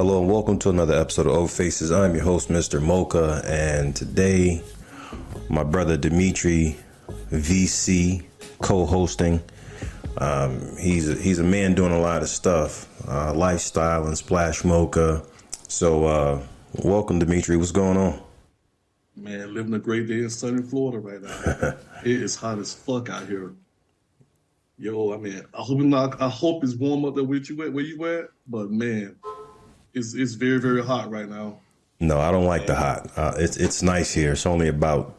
Hello and welcome to another episode of Old Faces. I'm your host, Mr. Mocha, and today my brother Demetri Vc co-hosting. He's a man doing a lot of stuff, lifestyle and splash mocha. So welcome, Demetri. What's going on? Man, living a great day in sunny Florida right now. It is hot as fuck out here. Yo, I mean, I hope it's warm up there where you at, but man, it's very, very hot right now. No, I don't like the hot. It's nice here. It's only about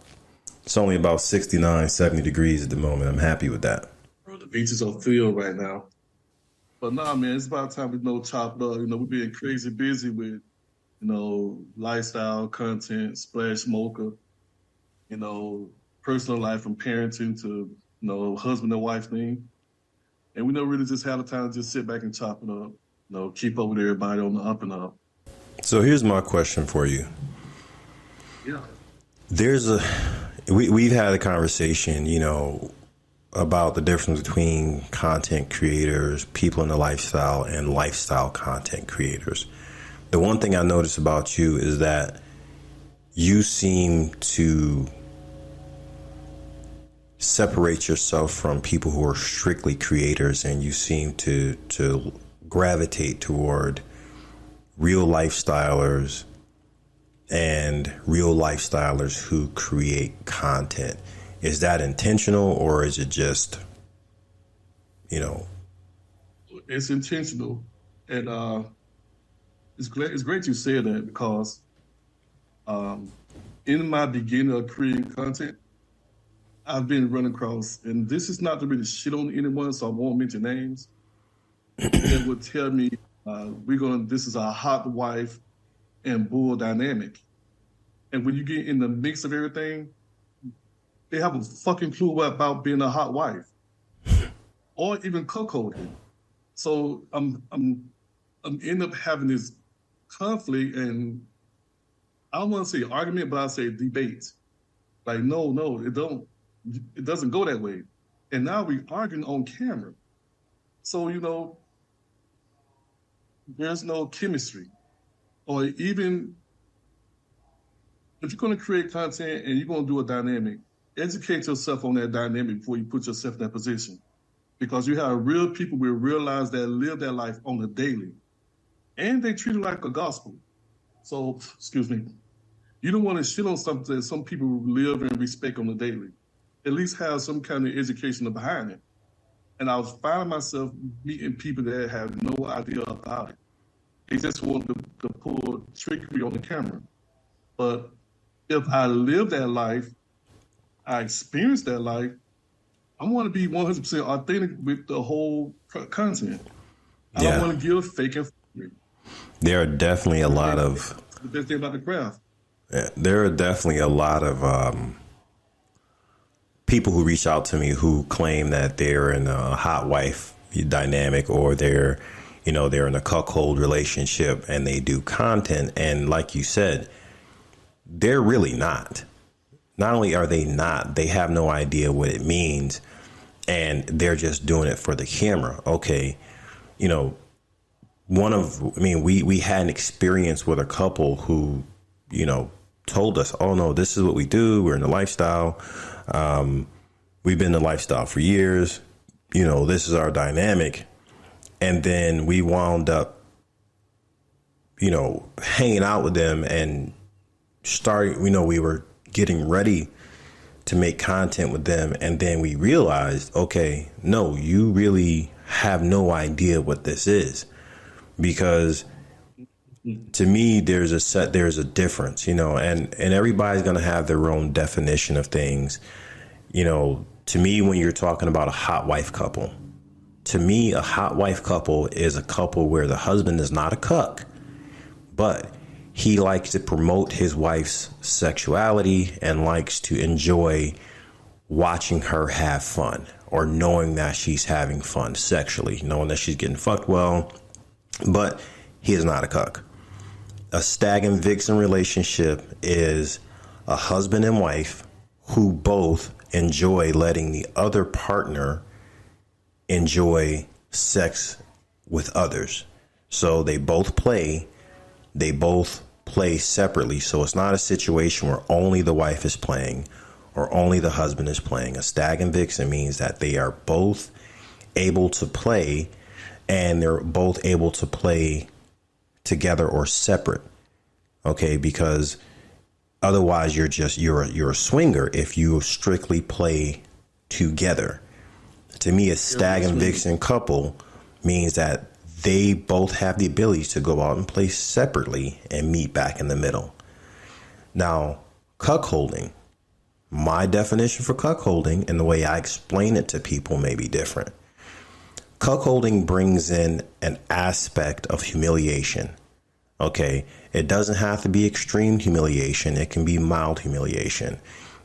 69, 70 degrees at the moment. I'm happy with that. Bro, the beaches are filled right now. But nah, man, it's about time we chop up. We're being crazy busy with, lifestyle content, splash mocha, personal life from parenting to, husband and wife thing. And we don't really just have the time to just sit back and chop it up, keep up with everybody on the up and up. So here's my question for you. Yeah. We've had a conversation, about the difference between content creators, people in the lifestyle, and lifestyle content creators. The one thing I notice about you is that you seem to separate yourself from people who are strictly creators, and you seem to gravitate toward real lifestylers and real lifestylers who create content. Is that intentional, or is it just, It's intentional. And it's great you said that, because in my beginning of creating content, I've been running across, and this is not to really shit on anyone, so I won't mention names, that would tell me this is a hot wife and bull dynamic. And when you get in the mix of everything, they have a fucking clue about being a hot wife or even cuckolding. So I'm end up having this conflict, and I don't want to say argument, but I say debate. Like, no, it doesn't go that way. And now we're arguing on camera. So, there's no chemistry. Or even if you're going to create content and you're going to do a dynamic, educate yourself on that dynamic before you put yourself in that position. Because you have real people with real lives that live their life on the daily. And they treat it like a gospel. So, excuse me, you don't want to shit on something that some people live and respect on the daily. At least have some kind of education behind it. And I was finding myself meeting people that have no idea about it. They just want to pull trickery on the camera. But if I live that life, I experience that life, I want to be 100% authentic with the whole content. I don't want to give fake information. There are definitely a lot of... The best thing about the craft. Yeah, there are definitely a lot of people who reach out to me who claim that they're in a hot wife dynamic, or they're in a cuckold relationship and they do content. And like you said, they're really not. Not only are they not, they have no idea what it means, and they're just doing it for the camera. Okay. We had an experience with a couple who, told us, oh no, this is what we do. We're in the lifestyle. We've been in the lifestyle for years. This is our dynamic. And then we wound up, hanging out with them and we were getting ready to make content with them. And then we realized, okay, no, you really have no idea what this is, because to me, there's a difference, and everybody's going to have their own definition of things. To me, when you're talking about a hot wife couple, to me, a hot wife couple is a couple where the husband is not a cuck, but he likes to promote his wife's sexuality and likes to enjoy watching her have fun, or knowing that she's having fun sexually, knowing that she's getting fucked well, but he is not a cuck. A stag and vixen relationship is a husband and wife who both enjoy letting the other partner enjoy sex with others. So they both play, They both play separately. So it's not a situation where only the wife is playing or only the husband is playing. A stag and vixen means that they are both able to play, and they're both able to play together or separate. Okay, because otherwise you're a swinger if you strictly play together. To me, a stag and vixen couple means that they both have the ability to go out and play separately and meet back in the middle. Now, cuckolding, my definition for cuckolding and the way I explain it to people may be different. Cuckolding brings in an aspect of humiliation. Okay, it doesn't have to be extreme humiliation. It can be mild humiliation.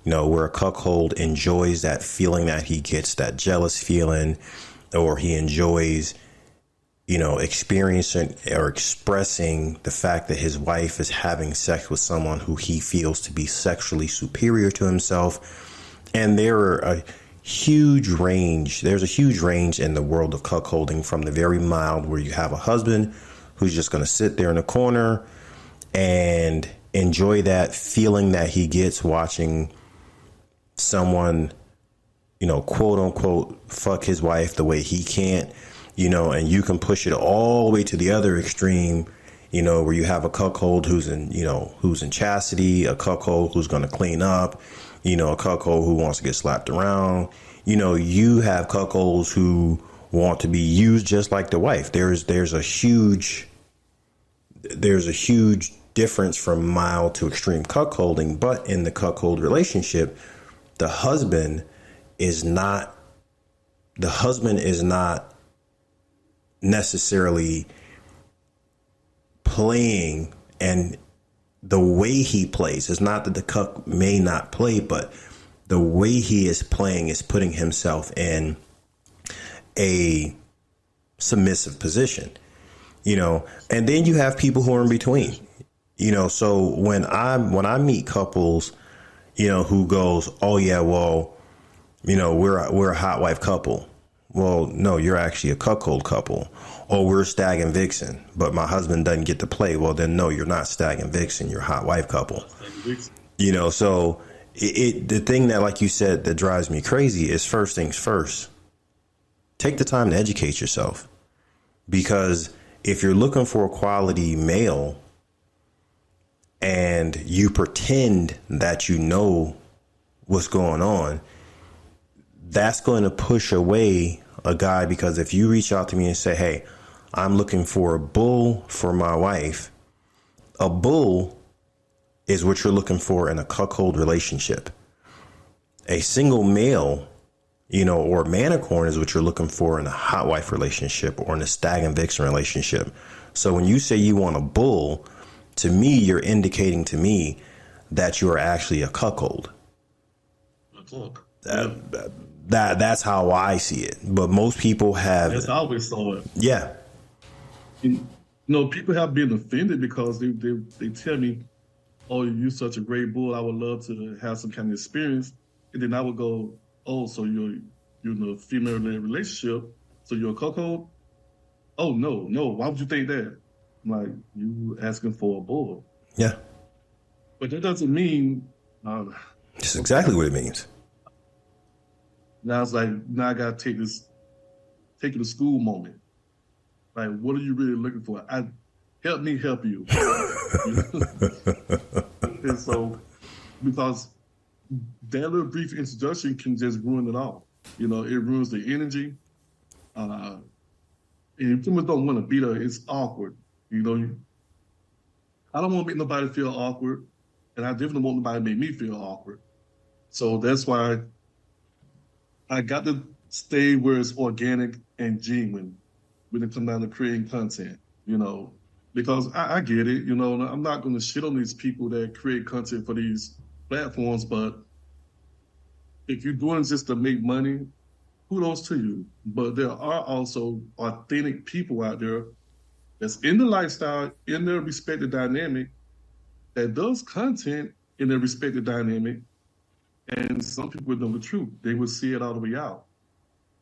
You know, where a cuckold enjoys that feeling that he gets, that jealous feeling, or he enjoys, you know, experiencing or expressing the fact that his wife is having sex with someone who he feels to be sexually superior to himself. And there's a huge range in the world of cuckolding, from the very mild, where you have a husband who's just going to sit there in a corner and enjoy that feeling that he gets watching someone, you know, quote unquote, fuck his wife the way he can't, you know, and you can push it all the way to the other extreme, you know, where you have a cuckold who's in chastity, a cuckold who's going to clean up, you know, a cuckold who wants to get slapped around. You know, you have cuckolds who want to be used just like the wife. There's a huge difference from mild to extreme cuckolding. But in the cuckold relationship, the husband is not necessarily playing, and the way he plays is not that the cuck may not play, but the way he is playing is putting himself in a submissive position, you know. And then you have people who are in between, you know. So when I meet couples, you know, who goes, oh yeah, well, you know, we're a hot wife couple. Well, no, you're actually a cuckold couple. Or we're stag and vixen, but my husband doesn't get to play. Well, then no, you're not stag and vixen. You're a hot wife couple. You know, so the thing that, like you said, that drives me crazy is, first things first, take the time to educate yourself. Because if you're looking for a quality male and you pretend that you know what's going on, that's going to push away a guy. Because if you reach out to me and say, hey, I'm looking for a bull for my wife, a bull is what you're looking for in a cuckold relationship. A single male, you know, or manicorn is what you're looking for in a hot wife relationship or in a stag and vixen relationship. So when you say you want a bull, to me, you're indicating to me that you are actually a cuckold. That's how I see it. But most people have. That's how I always saw it. Yeah. You know, people have been offended because they tell me, oh, you're such a great bull. I would love to have some kind of experience. And then I would go, oh, so you're in a female-led relationship, so you're a cuckold? Oh, no. Why would you think that? I'm like, you asking for a bull. Yeah. But that doesn't mean. That's exactly what it means. Now it's like, now I got to take it to school moment. Like, what are you really looking for? Help me help you. And so, because that little brief introduction can just ruin it all. You know, it ruins the energy. And if someone don't want to be there, it's awkward. You know, I don't want to make nobody feel awkward, and I definitely want nobody to make me feel awkward. So that's why I got to stay where it's organic and genuine when it comes down to creating content, you know, because I get it, you know, I'm not going to shit on these people that create content for these platforms, but if you're doing it just to make money, kudos to you. But there are also authentic people out there that's in the lifestyle, in their respective dynamic, that does content in their respective dynamic. And some people know the truth. They will see it all the way out.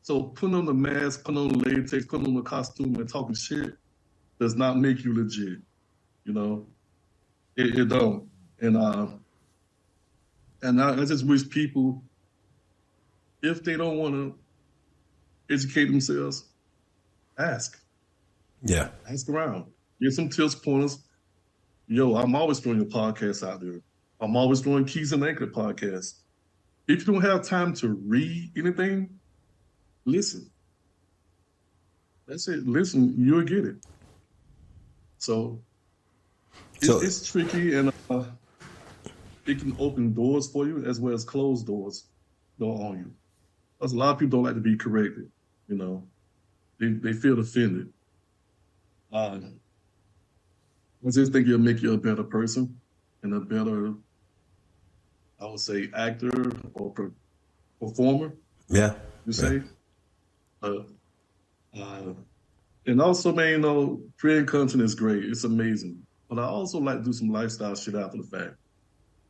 So putting on the mask, putting on the latex, putting on the costume and talking shit does not make you legit. You know, it don't. And I just wish people, if they don't want to educate themselves, ask. Yeah. Ask around. Get some tips, pointers. Yo, I'm always throwing a podcast out there. I'm always throwing Keys and Anchor podcasts. If you don't have time to read anything, listen. That's it. Listen, you'll get it. So it's tricky, and it can open doors for you as well as close doors on you. Because a lot of people don't like to be corrected. You know, they feel offended. I just think it'll make you a better person and a better, I would say, actor or performer. Yeah. You say. And also, man, you know, creating content is great. It's amazing. But I also like to do some lifestyle shit after the fact.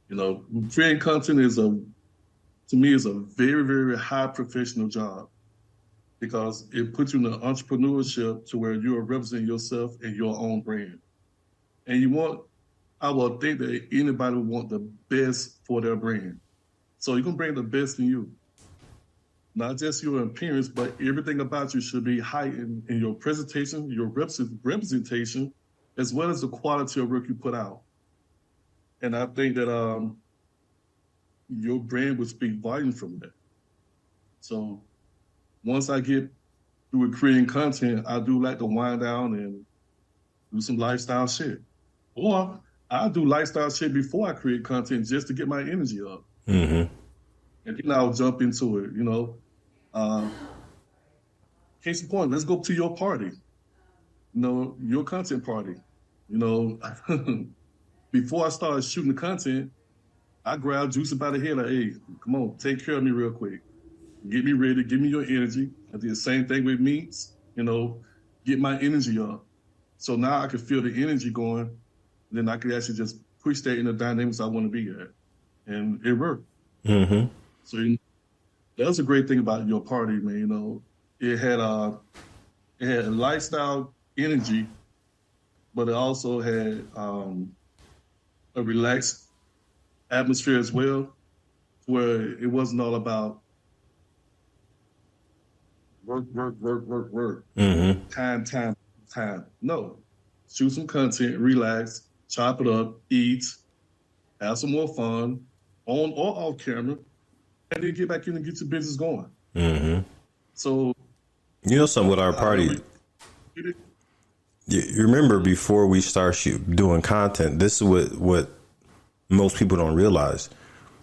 You know, creating content to me, is a very, very high professional job because it puts you in an entrepreneurship to where you are representing yourself and your own brand. And I will think that anybody would want the best for their brand. So you're going to bring the best in you. Not just your appearance, but everything about you should be heightened in your presentation, your representation, as well as the quality of work you put out. And I think that your brand would speak volumes from that. So once I get through with creating content, I do like to wind down and do some lifestyle shit. Or I do lifestyle shit before I create content just to get my energy up. Mm-hmm. And then I'll jump into it, you know. Case in point, let's go to your party. You know, your content party. You know, before I started shooting the content, I grabbed Juicy by the head like, hey, come on, take care of me real quick. Get me ready, give me your energy. I did the same thing with meats, you know, get my energy up. So now I can feel the energy going. Then I can actually just push that in the dynamics I want to be at. And it worked. Mm-hmm. So that was a great thing about your party, man. You know, it had a lifestyle energy, but it also had a relaxed atmosphere as well, where it wasn't all about work, Mm-hmm. time. No, shoot some content, relax, chop it up, eat, have some more fun, on or off camera, and then get back in and get your business going. Mm-hmm. So, you know, something with our party. You remember before we start doing content, this is what most people don't realize.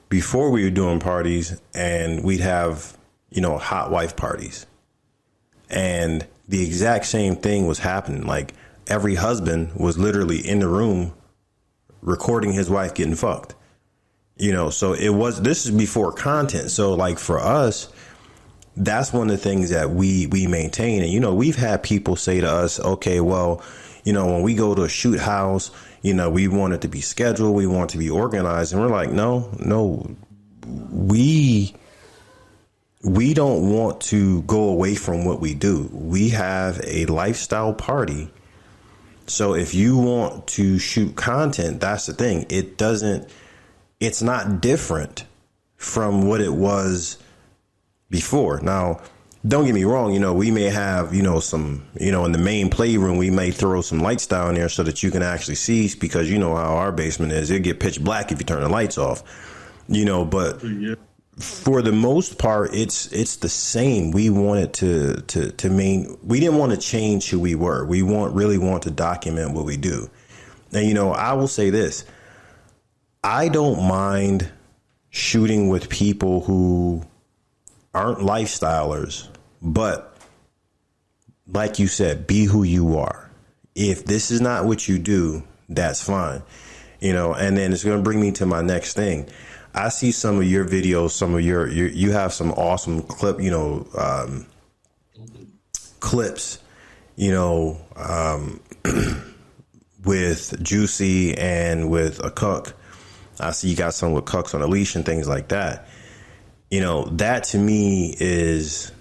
Before we were doing parties, and we'd have, you know, hot wife parties, and the exact same thing was happening. Like every husband was literally in the room recording his wife getting fucked. You know, so this is before content. So like for us, that's one of the things that we maintain. And, you know, we've had people say to us, okay, well, you know, when we go to a shoot house, you know, we want it to be scheduled. We want it to be organized. And we're like, no, we don't want to go away from what we do. We have a lifestyle party. So if you want to shoot content, that's the thing. It's not different from what it was before. Now, don't get me wrong, you know, we may have, you know, some, you know, in the main playroom, we may throw some lights down there so that you can actually see, because you know how our basement is. It'll get pitch black if you turn the lights off, you know, but for the most part, it's the same. We wanted we didn't want to change who we were. We really want to document what we do. And, you know, I will say this. I don't mind shooting with people who aren't lifestylers, but like you said, be who you are. If this is not what you do, that's fine. You know, and then it's going to bring me to my next thing. I see some of your videos, some of you have some awesome clips, you know, with Juicy and with a Cuck. I see you got some with Cucks on a Leash and things like that. You know, that to me is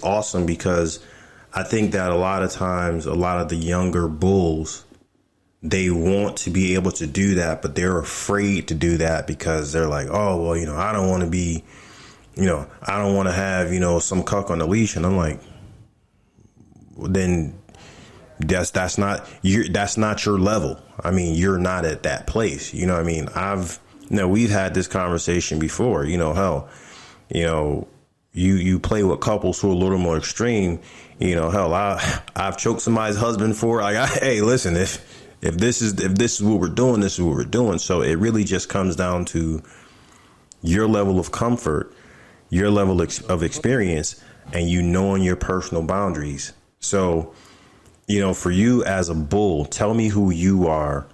awesome, because I think that a lot of times, a lot of the younger bulls they want to be able to do that, but they're afraid to do that because they're like, oh, well, I don't want to be, I don't want to have, some cuck on the leash. And I'm like, well, then that's not your level. I mean, you're not at that place. You know what I mean? We've had this conversation before, hell, you play with couples who are a little more extreme, hell, I've choked somebody's husband for, like, hey, listen, if this is what we're doing, this is what we're doing. So it really just comes down to your level of comfort, your level of experience, and knowing your personal boundaries. So, for you as a bull, tell me who you are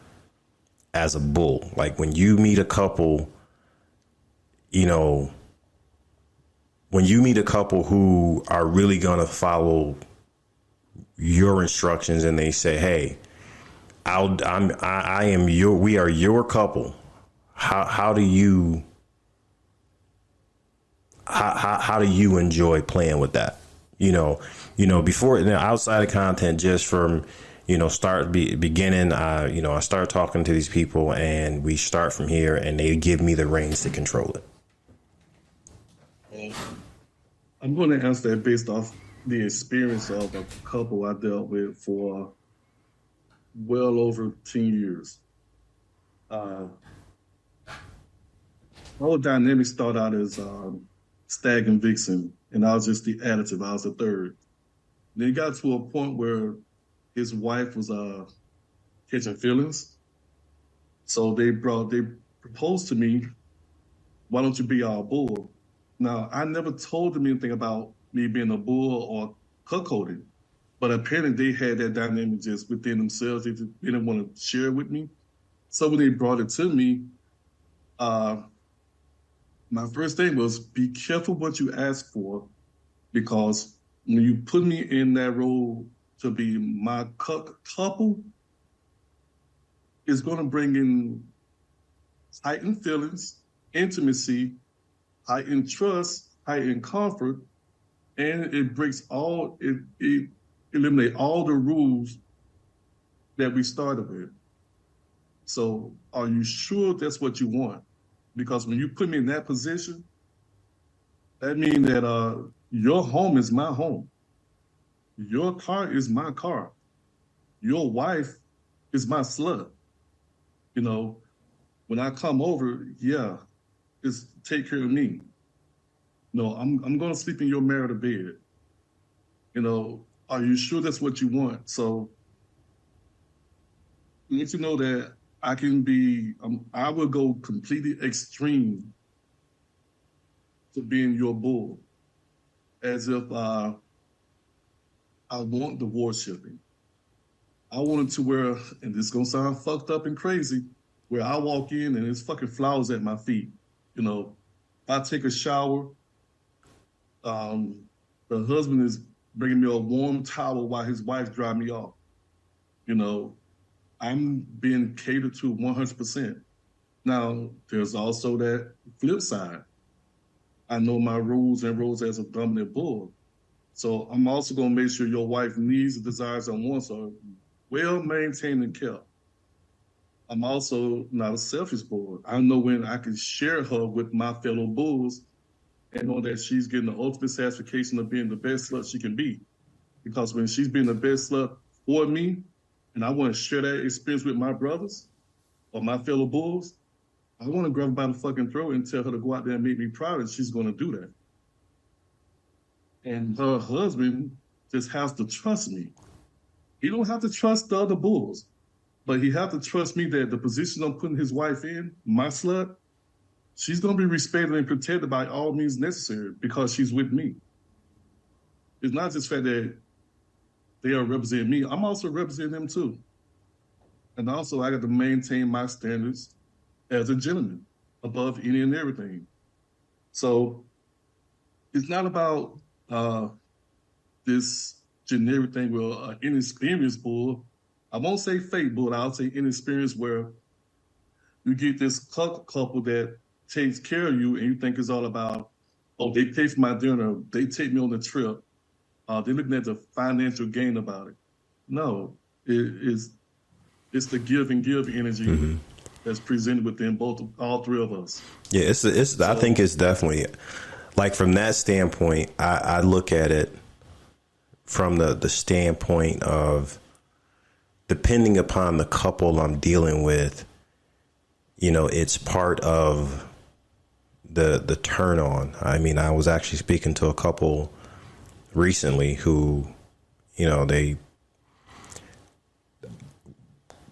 as a bull. Like when you meet a couple, when you meet a couple who are really going to follow your instructions and they say, hey, we are your couple. How do you enjoy playing with that? Before, outside of content, just from, beginning, I start talking to these people and we start from here and they give me the reins to control it. I'm going to answer that based off the experience of a couple I dealt with for well over 10 years. Our dynamic started out as stag and vixen, and I was just the additive. I was the third. Then it got to a point where his wife was catching feelings. So they proposed to me, why don't you be our bull? Now, I never told them anything about me being a bull or cuckolding, but apparently they had that dynamic just within themselves. They didn't want to share it with me. So when they brought it to me, my first thing was be careful what you ask for, because when you put me in that role to be my couple, it's going to bring in heightened feelings, intimacy, heightened trust, heightened comfort, and it eliminates all the rules that we started with. So are you sure that's what you want? Because when you put me in that position, that means that your home is my home. Your car is my car. Your wife is my slut. When I come over, yeah, it's take care of me. No, I'm going to sleep in your marital bed. Are you sure that's what you want? So let you know that I can be, I will go completely extreme to being your bull, as if I want divorce shipping. I want it to where, and this is going to sound fucked up and crazy, where I walk in and there's fucking flowers at my feet. If I take a shower, the husband is bringing me a warm towel while his wife dry me off. I'm being catered to 100%. Now, there's also that flip side. I know my rules and roles as a dominant bull. So I'm also going to make sure your wife needs, desires, and wants are well maintained and kept. I'm also not a selfish bull. I know when I can share her with my fellow bulls and know that she's getting the ultimate satisfaction of being the best slut she can be. Because when she's being the best slut for me, and I want to share that experience with my brothers or my fellow bulls, I want to grab her by the fucking throat and tell her to go out there and make me proud, and she's going to do that. And her husband just has to trust me. He don't have to trust the other bulls, but he have to trust me that the position I'm putting his wife in, my slut, she's going to be respected and protected by all means necessary because she's with me. It's not just the fact that they are representing me. I'm also representing them too. And also I got to maintain my standards as a gentleman above any and everything. So it's not about this generic thing where an inexperienced bull, I won't say fake bull, I'll say inexperienced, where you get this couple that takes care of you and you think it's all about, oh, they pay for my dinner, they take me on the trip, they're looking at the financial gain about it. No, it is It's the give and give energy that's presented within all three of us. Yeah, it's. I think it's definitely like from that standpoint. I look at it from the standpoint of depending upon the couple I'm dealing with. You know, it's part of the turn on. I mean, I was actually speaking to a couple recently who, you know, they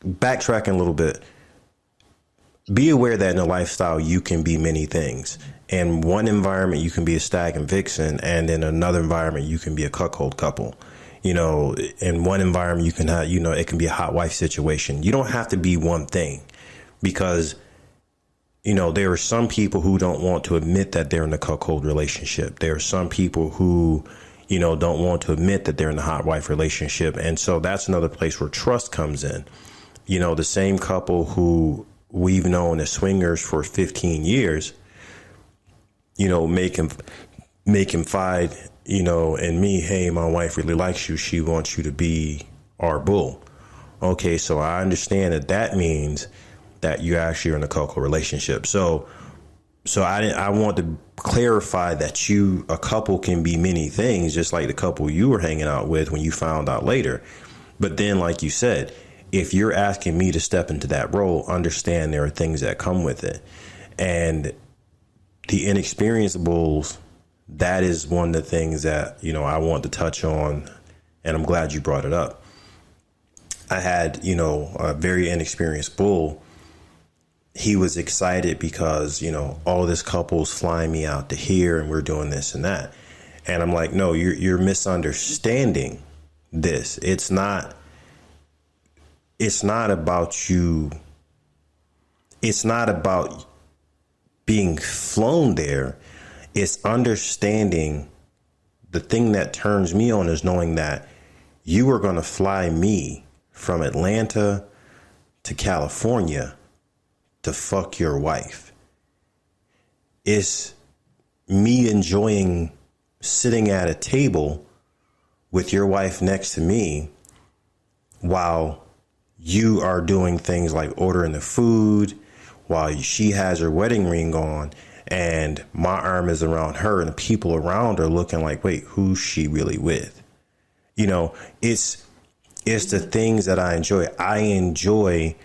backtracking a little bit. Be aware that in a lifestyle, you can be many things. In one environment, you can be a stag and vixen, and in another environment, you can be a cuckold couple. You know, in one environment, you can have, you know, it can be a hot wife situation. You don't have to be one thing because, you know, there are some people who don't want to admit that they're in a cuckold relationship. There are some people who, you know, don't want to admit that they're in a hot wife relationship. And so that's another place where trust comes in. You know, the same couple who we've known as swingers for 15 years, you know, make him confide, you know, in me, hey, my wife really likes you. She wants you to be our bull. Okay, so I understand that means that you actually are in a cuckold relationship. So I want to clarify that a couple can be many things, just like the couple you were hanging out with when you found out later. But then, like you said, if you're asking me to step into that role, understand there are things that come with it. And the inexperienced bulls, that is one of the things that, you know, I want to touch on. And I'm glad you brought it up. I had, you know, a very inexperienced bull. He was excited because, you know, all this couple's flying me out to here and we're doing this and that. And I'm like, no, you're misunderstanding this. It's not about you. It's not about being flown there. It's understanding the thing that turns me on is knowing that you are going to fly me from Atlanta to California to fuck your wife. It's me enjoying sitting at a table with your wife next to me while you are doing things like ordering the food, while she has her wedding ring on and my arm is around her and the people around are looking like, wait, who's she really with? You know, it's the things that I enjoy. I enjoy,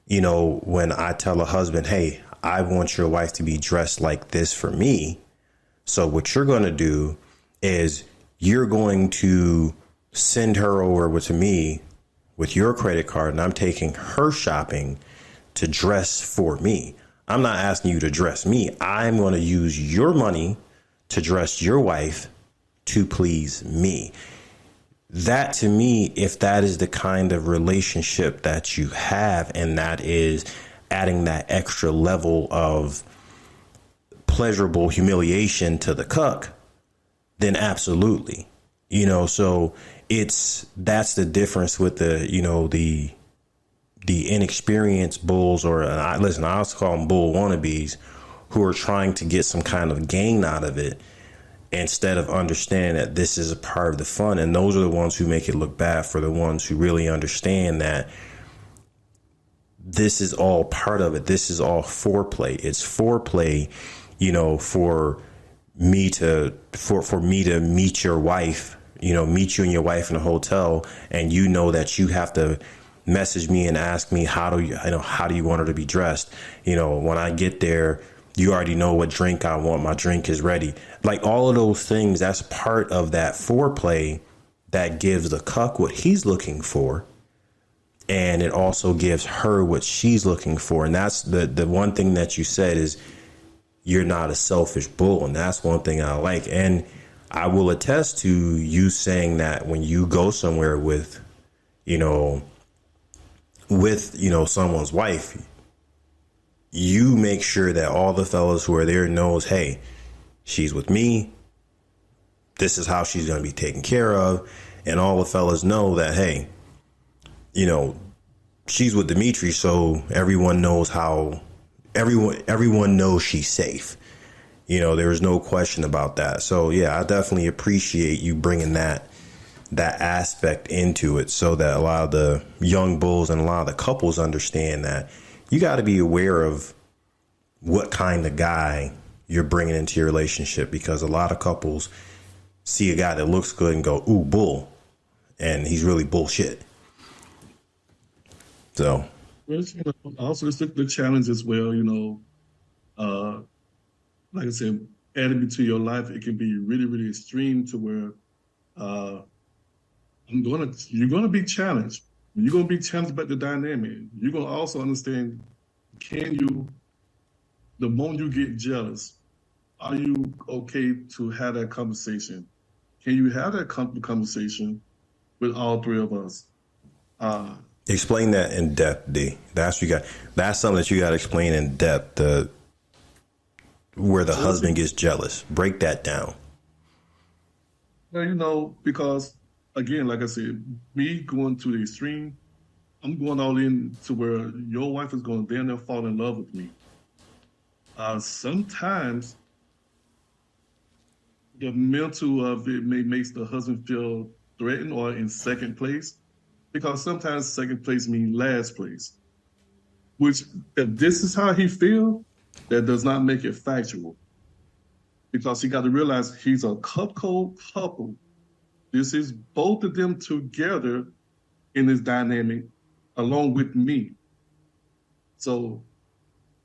you know, when I tell a husband, hey, I want your wife to be dressed like this for me. So what you're going to do is you're going to send her over to me with your credit card and I'm taking her shopping to dress for me. I'm not asking you to dress me. I'm going to use your money to dress your wife to please me. That to me, if that is the kind of relationship that you have, and that is adding that extra level of pleasurable humiliation to the cuck, then absolutely, you know, so that's the difference with the, you know, the inexperienced bulls, or listen, I also call them bull wannabes, who are trying to get some kind of gain out of it instead of understanding that this is a part of the fun. And those are the ones who make it look bad for the ones who really understand that this is all part of it. This is all foreplay. It's foreplay, you know, for me to meet your wife, you know, meet you and your wife in a hotel, and you know that you have to message me and ask me how do you want her to be dressed? You know, when I get there, you already know what drink I want. My drink is ready. Like all of those things, that's part of that foreplay that gives the cuck what he's looking for. And it also gives her what she's looking for. And that's the one thing that you said is you're not a selfish bull. And that's one thing I like. And I will attest to you saying that when you go somewhere with someone's wife, you make sure that all the fellas who are there knows, hey, she's with me. This is how she's going to be taken care of. And all the fellas know that, hey, you know, she's with Demetri, so everyone knows everyone knows she's safe. You know, there is no question about that. So, yeah, I definitely appreciate you bringing that that aspect into it so that a lot of the young bulls and a lot of the couples understand that you got to be aware of what kind of guy you're bringing into your relationship, because a lot of couples see a guy that looks good and go, ooh, bull, and he's really bullshit. So also it's the challenge as well, like I said, adding me to your life, it can be really, really extreme to where you're gonna be challenged. You're gonna be challenged about the dynamic. You're gonna also understand, the moment you get jealous, are you okay to have that conversation? Can you have that conversation with all three of us? Explain that in depth, D. That's something that you got to explain in depth. Where the husband gets jealous. Break that down. Well, because again, like I said, me going to the extreme, I'm going all in to where your wife is going to damn near fall in love with me. Sometimes the mental of it makes the husband feel threatened or in second place, because sometimes second place means last place. Which, if this is how he feels, that does not make it factual. Because he got to realize he's a cupcake couple. This is both of them together in this dynamic, along with me. So,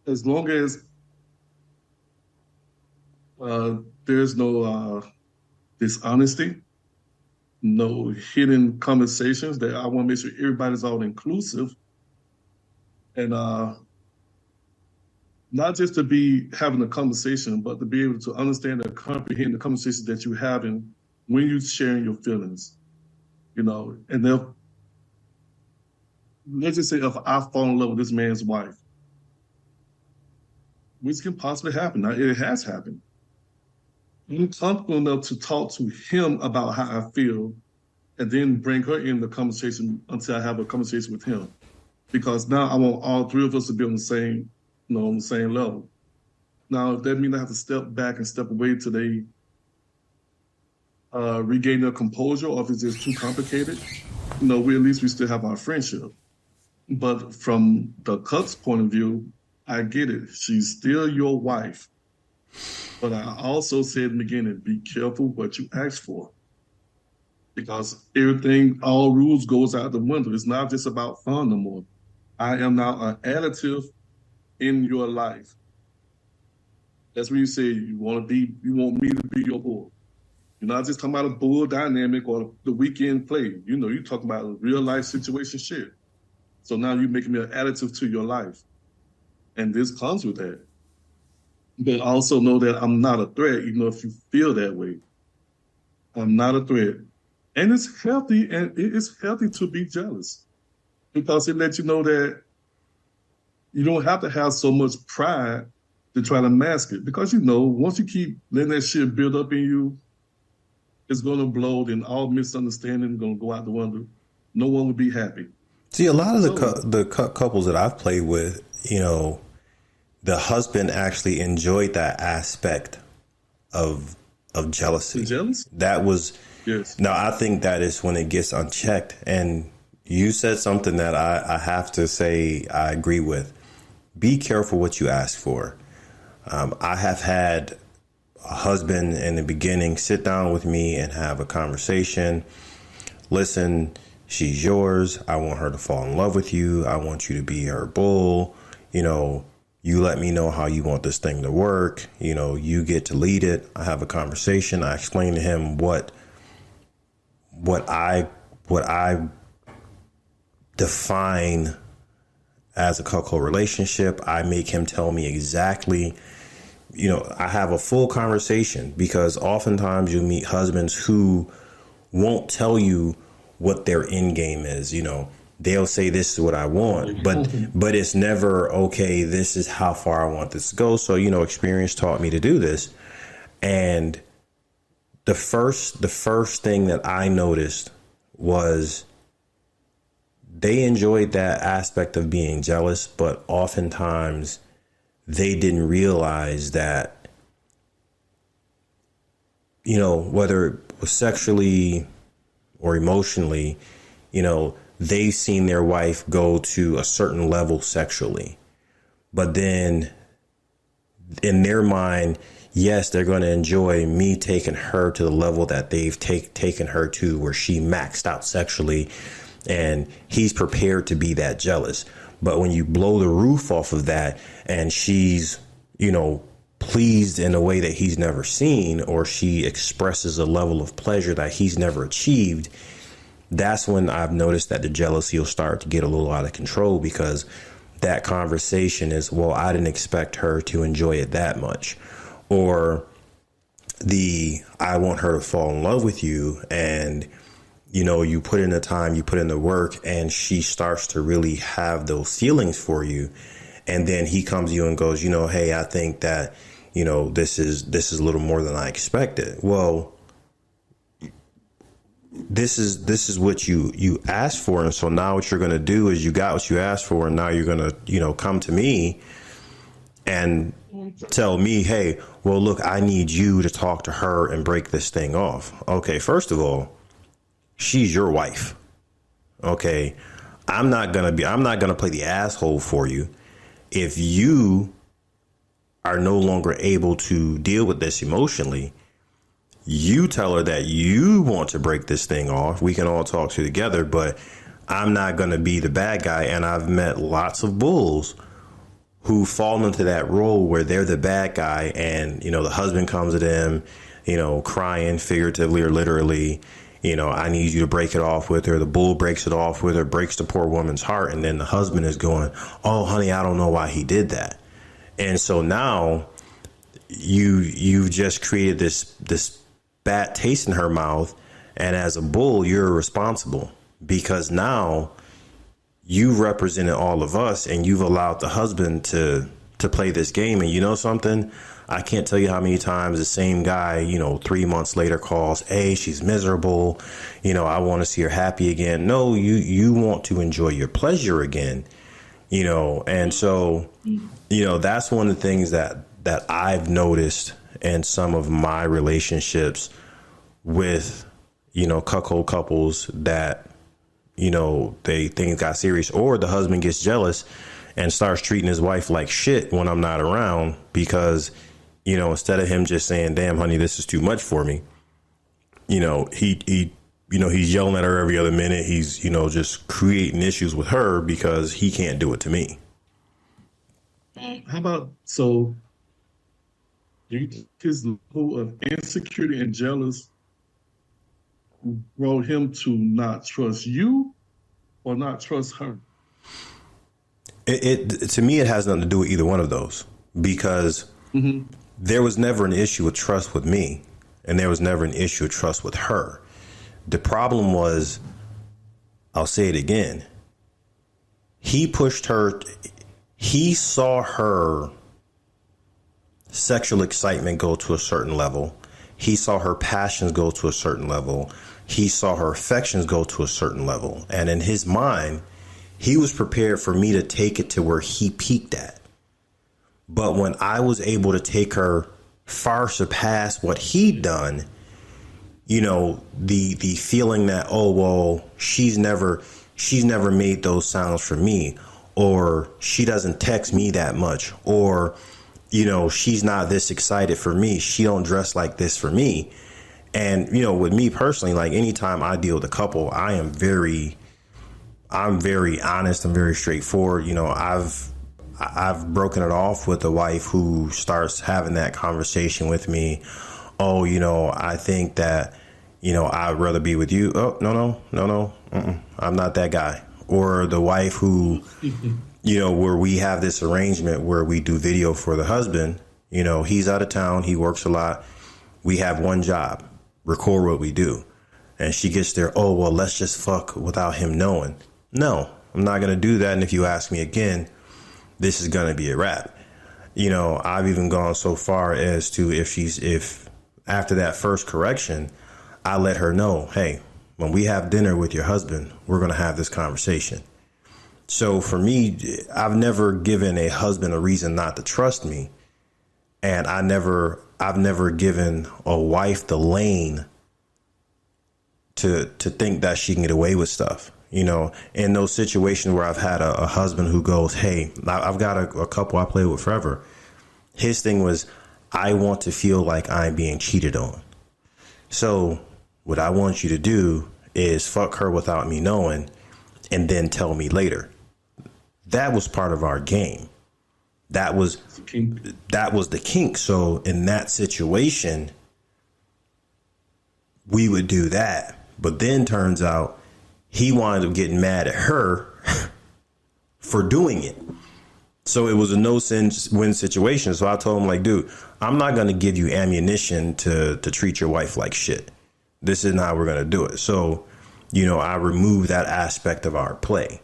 as long as there's no dishonesty, no hidden conversations, that I want to make sure everybody's all inclusive, and not just to be having a conversation, but to be able to understand and comprehend the conversations that you're having when you're sharing your feelings, and if, let's just say, if I fall in love with this man's wife, which can possibly happen. Now, it has happened. I'm comfortable enough to talk to him about how I feel and then bring her in the conversation until I have a conversation with him. Because now I want all three of us to be on the same, on the same level. Now, if that means I have to step back and step away till they regain their composure, or if it's just too complicated, at least we still have our friendship. But from the coup's point of view, I get it. She's still your wife. But I also said in the beginning, be careful what you ask for. Because all rules goes out the window. It's not just about fun no more. I am now an additive in your life. That's what you say you want me to be your bull. You're not just talking about a bull dynamic or the weekend play. You're talking about a real life situation shit. So now you're making me an additive to your life. And this comes with that. But also know that I'm not a threat, even if you feel that way. I'm not a threat. And it's healthy, and it is healthy to be jealous, because it lets you know that you don't have to have so much pride to try to mask it. Because, once you keep letting that shit build up in you, it's going to blow, and all misunderstanding is going to go out the window. No one will be happy. See, a lot of the couples that I've played with, the husband actually enjoyed that aspect of jealousy. Jealous? That was, yes. Now I think that is when it gets unchecked. And you said something that I have to say I agree with. Be careful what you ask for. I have had a husband in the beginning sit down with me and have a conversation. Listen, she's yours. I want her to fall in love with you. I want you to be her bull. You let me know how you want this thing to work. You get to lead it. I have a conversation. I explain to him what I define as a cuckold relationship. I make him tell me exactly. I have a full conversation, because oftentimes you'll meet husbands who won't tell you what their end game is. They'll say, this is what I want, but it's never, okay, this is how far I want this to go. So, experience taught me to do this. And the first thing that I noticed was they enjoyed that aspect of being jealous, but oftentimes they didn't realize that, whether it was sexually or emotionally, they've seen their wife go to a certain level sexually. But then in their mind, yes, they're going to enjoy me taking her to the level that they've taken her to, where she maxed out sexually, and he's prepared to be that jealous. But when you blow the roof off of that and she's, pleased in a way that he's never seen, or she expresses a level of pleasure that he's never achieved, that's when I've noticed that the jealousy will start to get a little out of control, because that conversation is, well, I didn't expect her to enjoy it that much. Or I want her to fall in love with you, and, you put in the time, you put in the work, and she starts to really have those feelings for you. And then he comes to you and goes, hey, I think that, this is a little more than I expected. Well, this is what you asked for. And so now what you're going to do is you got what you asked for. And now you're going to, come to me and tell me, hey, well, look, I need you to talk to her and break this thing off. Okay, first of all, she's your wife. Okay, I'm not going to play the asshole for you. If you are no longer able to deal with this emotionally, you tell her that you want to break this thing off. We can all talk together, but I'm not going to be the bad guy. And I've met lots of bulls who fall into that role where they're the bad guy, and, the husband comes to them, crying figuratively or literally, I need you to break it off with her. The bull breaks it off with her, breaks the poor woman's heart. And then the husband is going, oh, honey, I don't know why he did that. And so now you've just created this bad taste in her mouth. And as a bull, you're responsible, because now you represented all of us, and you've allowed the husband to play this game. And you know something? I can't tell you how many times the same guy, 3 months later calls, hey, she's miserable. I want to see her happy again. No, you want to enjoy your pleasure again, and so, that's one of the things that I've noticed in some of my relationships with, cuckold couples that, they think got serious, or the husband gets jealous and starts treating his wife like shit when I'm not around, because, instead of him just saying, damn, honey, this is too much for me, he's yelling at her every other minute. He's, just creating issues with her because he can't do it to me. How about, so do you think his level of insecurity and jealous brought him to not trust you or not trust her? It to me, it has nothing to do with either one of those, because there was never an issue with trust with me, and there was never an issue of trust with her. The problem was, I'll say it again, he pushed her. He saw her sexual excitement go to a certain level. He saw her passions go to a certain level. He saw her affections go to a certain level. And in his mind, he was prepared for me to take it to where he peaked at. But when I was able to take her far surpast what he'd done, the feeling that, oh, well, she's never made those sounds for me, or she doesn't text me that much, or, she's not this excited for me. She don't dress like this for me. And, with me personally, like anytime I deal with a couple, I'm very honest. I'm very straightforward. I've broken it off with a wife who starts having that conversation with me. Oh, I think that, I'd rather be with you. Oh, no. I'm not that guy. Or the wife who, where we have this arrangement where we do video for the husband. He's out of town. He works a lot. We have one job, record what we do. And she gets there. Oh, well, let's just fuck without him knowing. No, I'm not going to do that. And if you ask me again, this is going to be a wrap. I've even gone so far as to, if after that first correction, I let her know, hey, when we have dinner with your husband, we're going to have this conversation. So for me, I've never given a husband a reason not to trust me. And I've never given a wife the lane to think that she can get away with stuff. You know, in those situations where I've had a husband who goes, hey, I've got a couple I play with forever. His thing was, I want to feel like I'm being cheated on. So what I want you to do is fuck her without me knowing and then tell me later. That was part of our game. That was the kink. So in that situation, we would do that. But then turns out he wanted up getting mad at her for doing it. So it was a no-win situation. So I told him, like, dude, I'm not going to give you ammunition to treat your wife like shit. This isn't how we're going to do it. So, you know, I removed that aspect of our play.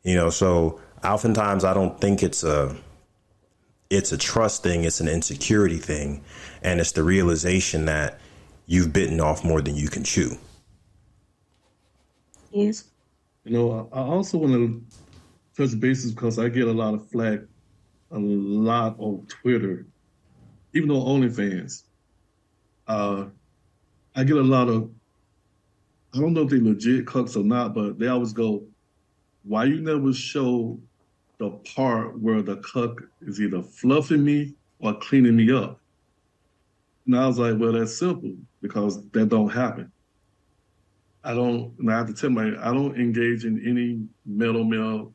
You know, so oftentimes I don't think it's a trust thing. It's an insecurity thing. And it's the realization that you've bitten off more than you can chew. Yes. You know, I also want to touch bases because I get a lot of flack, a lot on Twitter, even on OnlyFans. I get a lot of, I don't know if they legit cucks or not, but they always go, why you never show the part where the cuck is either fluffing me or cleaning me up? And I was like, well, that's simple because that don't happen. I have to tell my, I don't engage in any male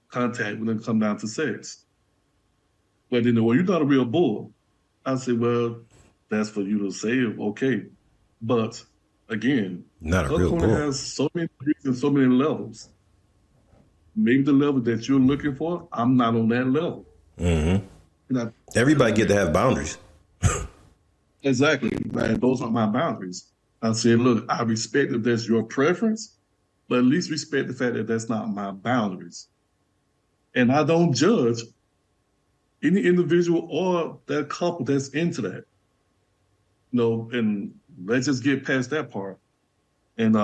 contact when it comes down to sex. But then, well, you're not a real bull. I said, well, that's for you to say, okay. But again, not a real bull. Has so many degrees and so many levels. Maybe the level that you're looking for, I'm not on that level. Mm-hmm. Everybody get to have boundaries. Exactly. Right? Those are my boundaries. I said, look, I respect if that's your preference, but at least respect the fact that that's not my boundaries. And I don't judge any individual or that couple that's into that. You know, and let's just get past that part. And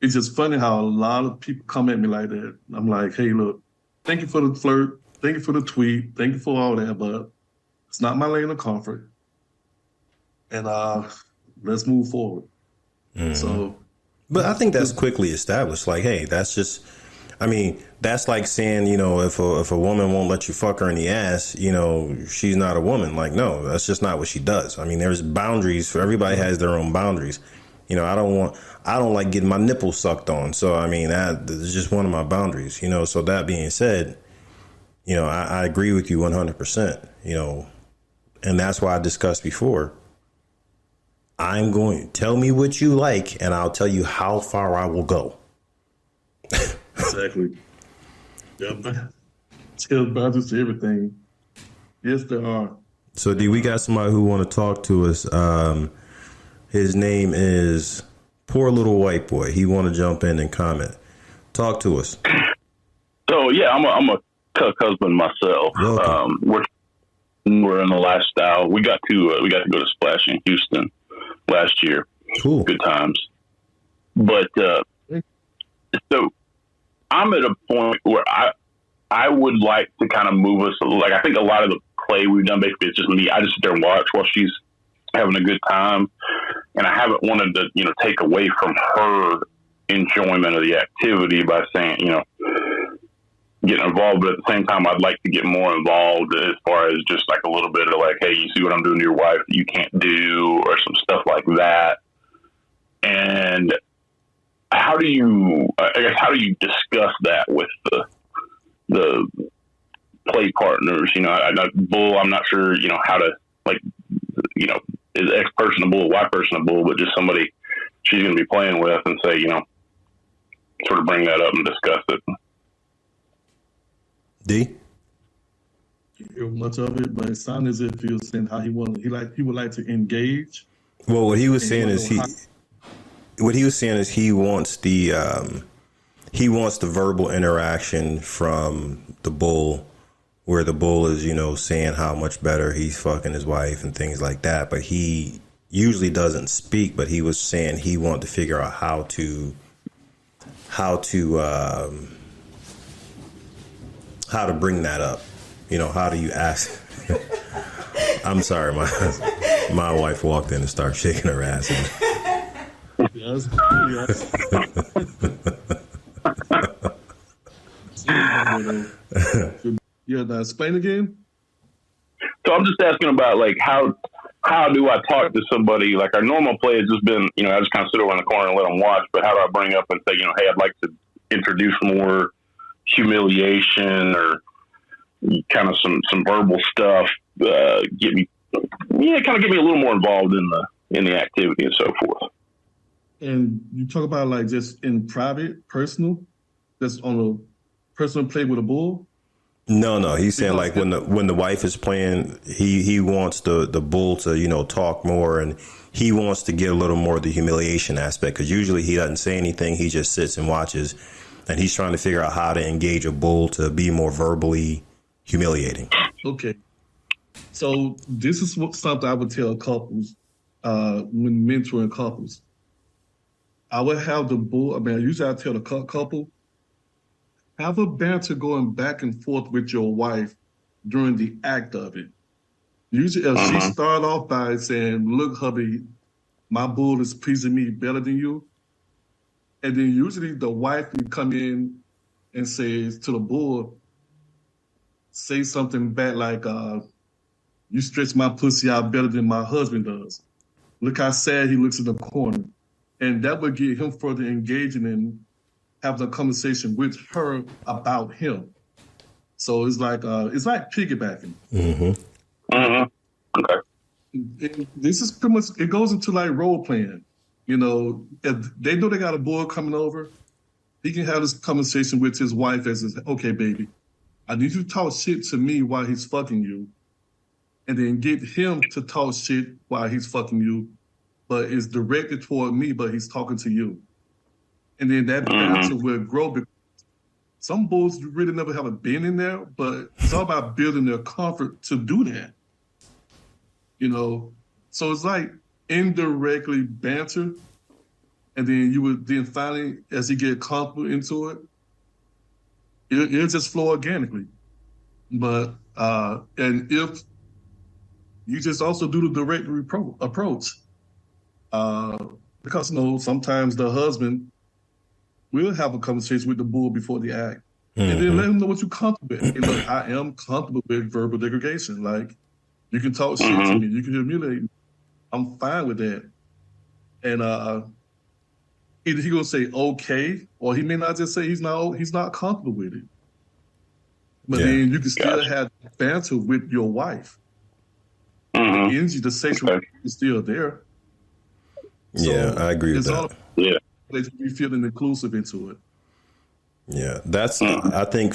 it's just funny how a lot of people come at me like that. I'm like, hey, look, thank you for the flirt. Thank you for the tweet. Thank you for all that, but it's not my lane of comfort. And let's move forward. Mm-hmm. So, but I think that's quickly established. Like, hey, that's just, I mean, that's like saying, you know, if a woman won't let you fuck her in the ass, you know, she's not a woman. Like, no, that's just not what she does. I mean, there's boundaries for everybody has their own boundaries. You know, I don't like getting my nipples sucked on. So, I mean, that is just one of my boundaries, you know. So that being said, you know, I agree with you 100%, you know, and that's why I discussed before. I'm going to tell me what you like, and I'll tell you how far I will go. Exactly. Yep. Tell boundaries to everything. Yes, there are. So, D, we got somebody who want to talk to us. His name is Poor Little White Boy. He want to jump in and comment. Talk to us. So, yeah, I'm a cuck husband myself. We're in the lifestyle. We got to go to Splash in Houston last year. Cool. Good times. But so I'm at a point where I would like to kind of move us. Like, I think a lot of the play we've done basically is just me. I just sit there and watch while she's having a good time. And I haven't wanted to, you know, take away from her enjoyment of the activity by saying, you know, getting involved. But at the same time, I'd like to get more involved as far as just like a little bit of like, hey, you see what I'm doing to your wife that you can't do, or some stuff like that. And how do you discuss that with the play partners? You know, Bull, I'm not sure, you know, how to, like, you know, is X person a bull, Y person a bull, but just somebody she's going to be playing with, and say, you know, sort of bring that up and discuss it. D? Hear much of it, but it sounded as if he was saying how he would like to engage. Well, what he was saying is he wants the verbal interaction from the bull, where the bull is, you know, saying how much better he's fucking his wife and things like that. But he usually doesn't speak, but he was saying he wanted to figure out how to bring that up. You know, how do you ask? I'm sorry, my wife walked in and started shaking her ass. That's cool, yeah. Yeah, now explain again. So I'm just asking about like how do I talk to somebody? Like our normal play has just been, I just kind of sit over in the corner and let them watch. But how do I bring up and say, hey, I'd like to introduce more humiliation or kind of some verbal stuff? Get me a little more involved in the activity and so forth. And you talk about like just in private, personal, just on a personal play with a bull. No. He's saying like when the wife is playing, he wants the bull to, talk more, and he wants to get a little more of the humiliation aspect, because usually he doesn't say anything. He just sits and watches, and he's trying to figure out how to engage a bull to be more verbally humiliating. Okay. So this is something I would tell couples when mentoring couples. I would have the bull, usually I tell the couple, have a banter going back and forth with your wife during the act of it. Usually if she start off by saying, look, hubby, my bull is pleasing me better than you. And then usually the wife will come in and says to the bull, say something back like, you stretch my pussy out better than my husband does. Look how sad he looks in the corner. And that would get him further engaging and having a conversation with her about him. So it's like piggybacking. Okay. This is pretty much, it goes into like role playing. If they know they got a boy coming over, he can have this conversation with his wife as his, okay, baby, I need you to talk shit to me while he's fucking you, and then get him to talk shit while he's fucking you, but it's directed toward me, but he's talking to you. And then that banter will grow, because some bulls really never have been in there, but it's all about building their comfort to do that. So it's like indirectly banter, and then you would then finally, as you get comfortable into it, it'll just flow organically. But and if you just also do the direct approach, because sometimes the husband will have a conversation with the bull before the act, and then let him know what you're comfortable with. And look, I am comfortable with verbal degradation. Like, you can talk shit to me, you can humiliate me. I'm fine with that. And either he gonna say okay, or he may not just say he's not comfortable with it. But then you can still have banter with your wife. The energy, the sexual is still there. So I agree with that. You feeling inclusive into it. Yeah, that's I think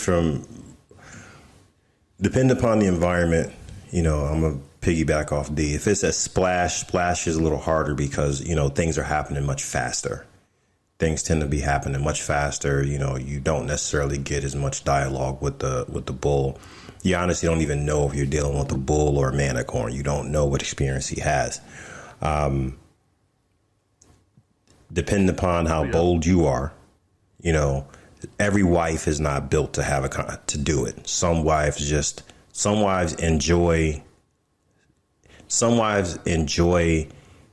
depending upon the environment, I'm gonna piggyback off D. If it's a splash is a little harder because things are happening much faster. Things tend to be happening much faster. You don't necessarily get as much dialogue with the bull. You honestly don't even know if you're dealing with a bull or a manicorn. You don't know what experience he has. Depending upon how bold you are, every wife is not built to have to do it. Some wives enjoy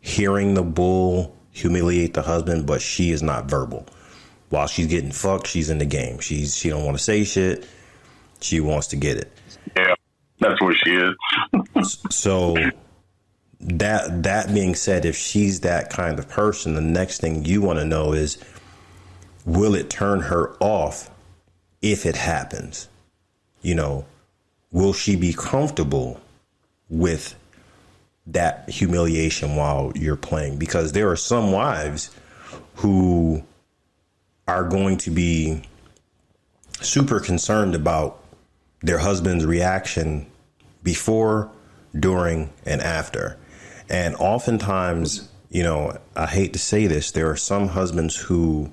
hearing the bull humiliate the husband, but she is not verbal. While she's getting fucked, she's in the game. She don't want to say shit. She wants to get it. Yeah, that's where she is. So that being said, if she's that kind of person, the next thing you want to know is, will it turn her off if it happens? Will she be comfortable with that humiliation while you're playing? Because there are some wives who are going to be super concerned about their husband's reaction before, during, and after. And oftentimes, I hate to say this, there are some husbands who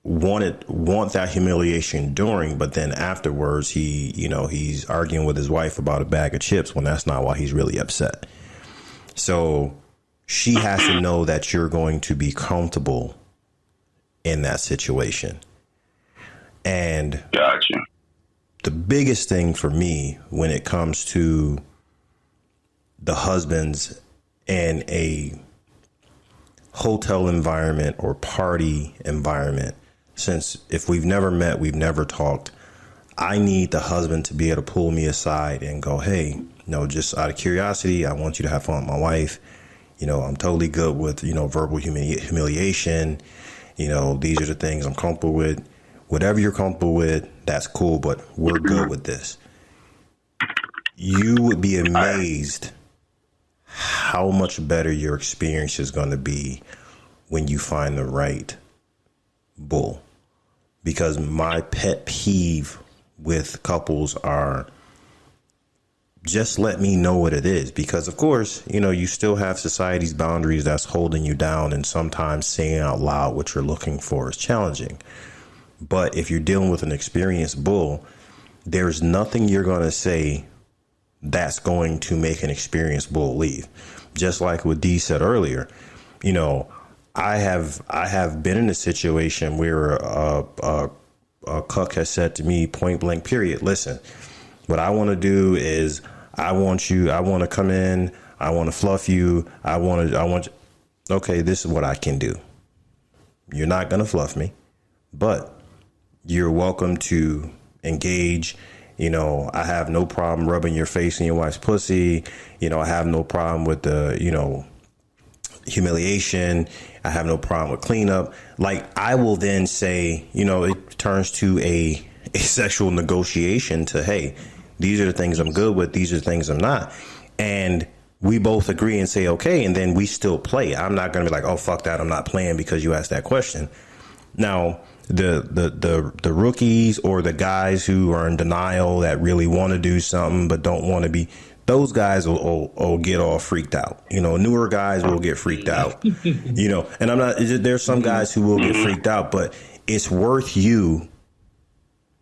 want that humiliation during, but then afterwards he's arguing with his wife about a bag of chips when that's not why he's really upset. So she has to know that you're going to be comfortable in that situation. And gotcha. The biggest thing for me when it comes to the husbands and a hotel environment or party environment, since if we've never met, we've never talked, I need the husband to be able to pull me aside and go, hey, just out of curiosity, I want you to have fun with my wife. I'm totally good with, verbal humiliation. These are the things I'm comfortable with. Whatever you're comfortable with, that's cool, but we're good with this. You would be amazed how much better your experience is going to be when you find the right bull. Because my pet peeve with couples are, just let me know what it is. Because of course, you still have society's boundaries that's holding you down, and sometimes saying out loud what you're looking for is challenging. But if you're dealing with an experienced bull, there's nothing you're going to say that's going to make an experienced bull leave. Just like what Dee said earlier, I have been in a situation where a cuck has said to me point blank period, listen, what I want to do is I want to come in, I want to fluff you, okay, this is what I can do. You're not going to fluff me, but you're welcome to engage. I have no problem rubbing your face in your wife's pussy. I have no problem with the, humiliation. I have no problem with cleanup. Like, I will then say, it turns to a sexual negotiation to, hey, these are the things I'm good with. These are the things I'm not. And we both agree and say, okay. And then we still play. I'm not going to be like, oh, fuck that, I'm not playing because you asked that question. Now, the rookies or the guys who are in denial that really want to do something but don't want to be, those guys will get all freaked out. Newer guys will get freaked out. And I'm not, there's some guys who will get freaked out, but it's worth you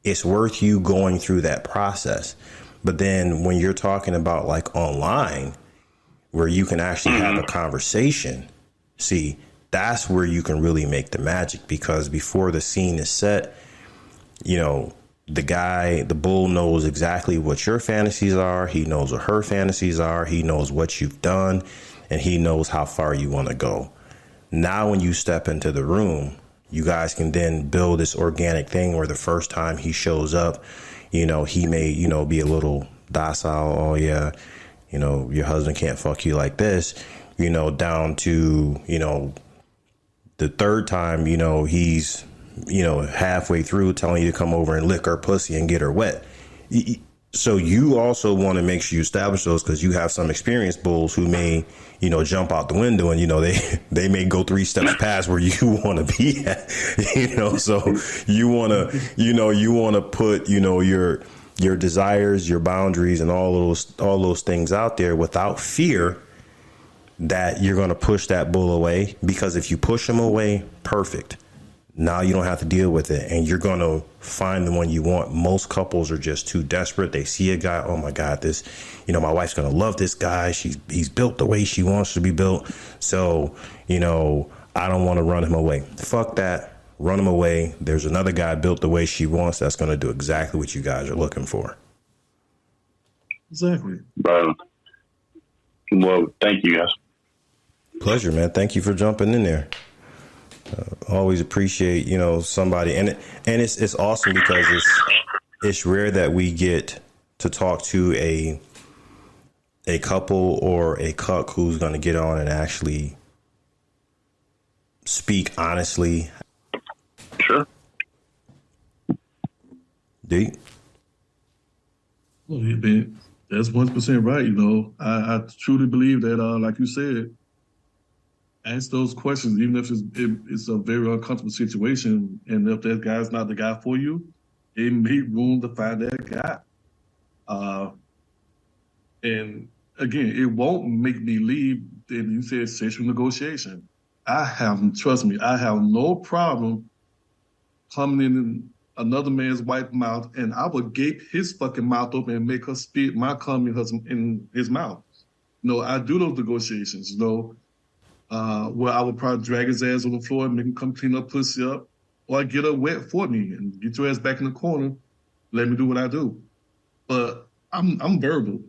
going through that process. But then when you're talking about like online, where you can actually have a conversation, see, that's where you can really make the magic, because before the scene is set, the bull knows exactly what your fantasies are. He knows what her fantasies are. He knows what you've done, and he knows how far you want to go. Now, when you step into the room, you guys can then build this organic thing where the first time he shows up, he may, be a little docile. Oh yeah. Your husband can't fuck you like this, down to, the third time, he's, halfway through telling you to come over and lick her pussy and get her wet. So you also want to make sure you establish those, because you have some experienced bulls who may, jump out the window and, they may go 3 steps past where you want to be at, so you want to put, your desires, your boundaries, and all those things out there without fear that you're going to push that bull away. Because if you push him away, perfect. Now you don't have to deal with it, and you're going to find the one you want. Most couples are just too desperate. They see a guy, oh my God, this, my wife's going to love this guy. He's built the way she wants to be built. So, I don't want to run him away. Fuck that. Run him away. There's another guy built the way she wants that's going to do exactly what you guys are looking for. Exactly. Well, thank you guys. Pleasure, man. Thank you for jumping in there. Always appreciate, somebody, and it's awesome because it's rare that we get to talk to a couple or a cuck who's going to get on and actually speak honestly. Sure. D. Well, that's 100% right. I truly believe that, like you said, ask those questions, even if it's a very uncomfortable situation, and if that guy's not the guy for you, it make room to find that guy. And again, it won't make me leave. And you said sexual negotiation. Trust me, I have no problem coming in another man's wife's mouth, and I would gape his fucking mouth open and make her spit my cum in his mouth. I do those negotiations, where I would probably drag his ass on the floor and make him come clean up pussy up, or I get her wet for me and get your ass back in the corner, let me do what I do. But I'm verbal.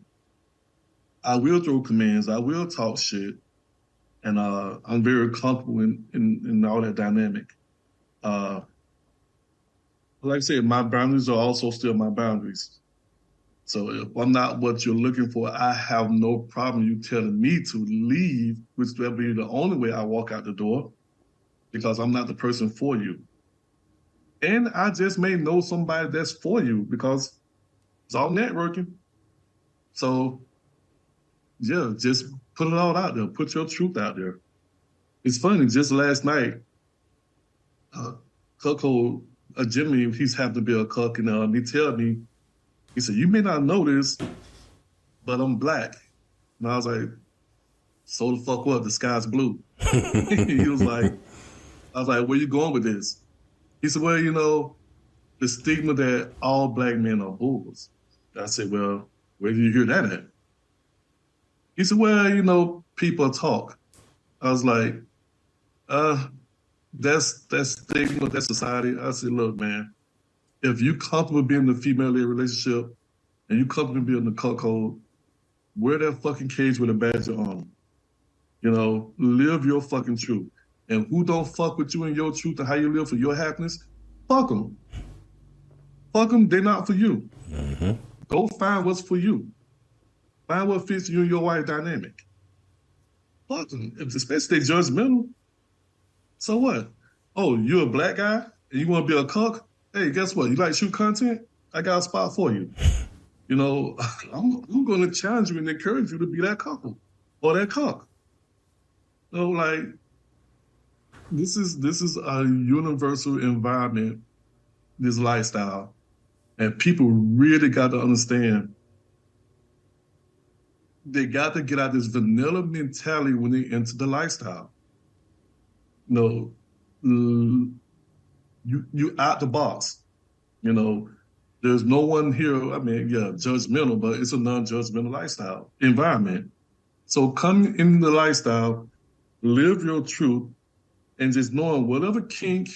I will throw commands. I will talk shit. and I'm very comfortable in all that dynamic. Like I said, my boundaries are also still my boundaries. So if I'm not what you're looking for, I have no problem you telling me to leave, which will be the only way I walk out the door, because I'm not the person for you. And I just may know somebody that's for you because it's all networking. So yeah, just put it all out there. Put your truth out there. It's funny, just last night, Coco, Jimmy, he's happened to be a cook, and he tell me, he said, you may not know this, but I'm black. And I was like, so the fuck what? The sky's blue. He was like, I was like, where you going with this? He said, well, the stigma that all black men are bulls. I said, well, where did you hear that at? He said, well, people talk. I was like, that's stigma, that's society. I said, look, man, if you comfortable being in a female-led relationship and you comfortable being in the cuckold, wear that fucking cage with a badge of honor. Live your fucking truth. And who don't fuck with you and your truth and how you live for your happiness, fuck them. Fuck them, they're not for you. Mm-hmm. Go find what's for you. Find what fits you and your wife dynamic. Fuck them, especially if they're judgmental. So what? Oh, you're a black guy and you want to be a cuck? Hey, guess what? You like shoot content? I got a spot for you. I'm going to challenge you and encourage you to be that couple or that cuck. So, like, this is a universal environment, this lifestyle, and people really got to understand. They got to get out this vanilla mentality when they enter the lifestyle. You out the box. There's no one here. I mean, yeah, judgmental, but it's a non-judgmental lifestyle environment. So come in the lifestyle, live your truth, and just knowing whatever kink,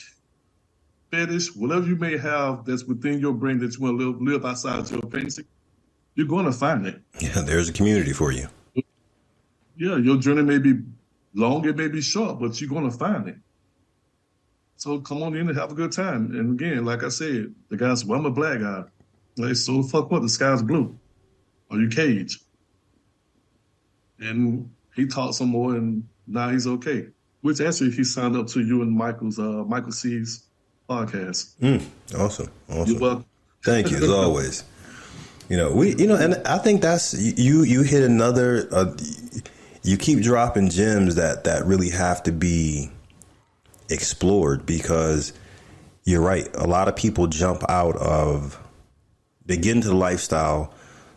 fetish, whatever you may have that's within your brain that you want to live outside your fantasy, you're going to find it. Yeah, there's a community for you. Yeah, your journey may be long, it may be short, but you're going to find it. So come on in and have a good time. And again, like I said, the guy said, well, I'm a black guy. Like, so fuck what? The sky's blue. Are you caged? And he talked some more, and now he's okay. Which actually he signed up to you and Michael C's podcast. Awesome. You're welcome. Thank you, as always. And I think that's you hit another. You keep dropping gems that really have to be explored, because you're right. A lot of people they get into the lifestyle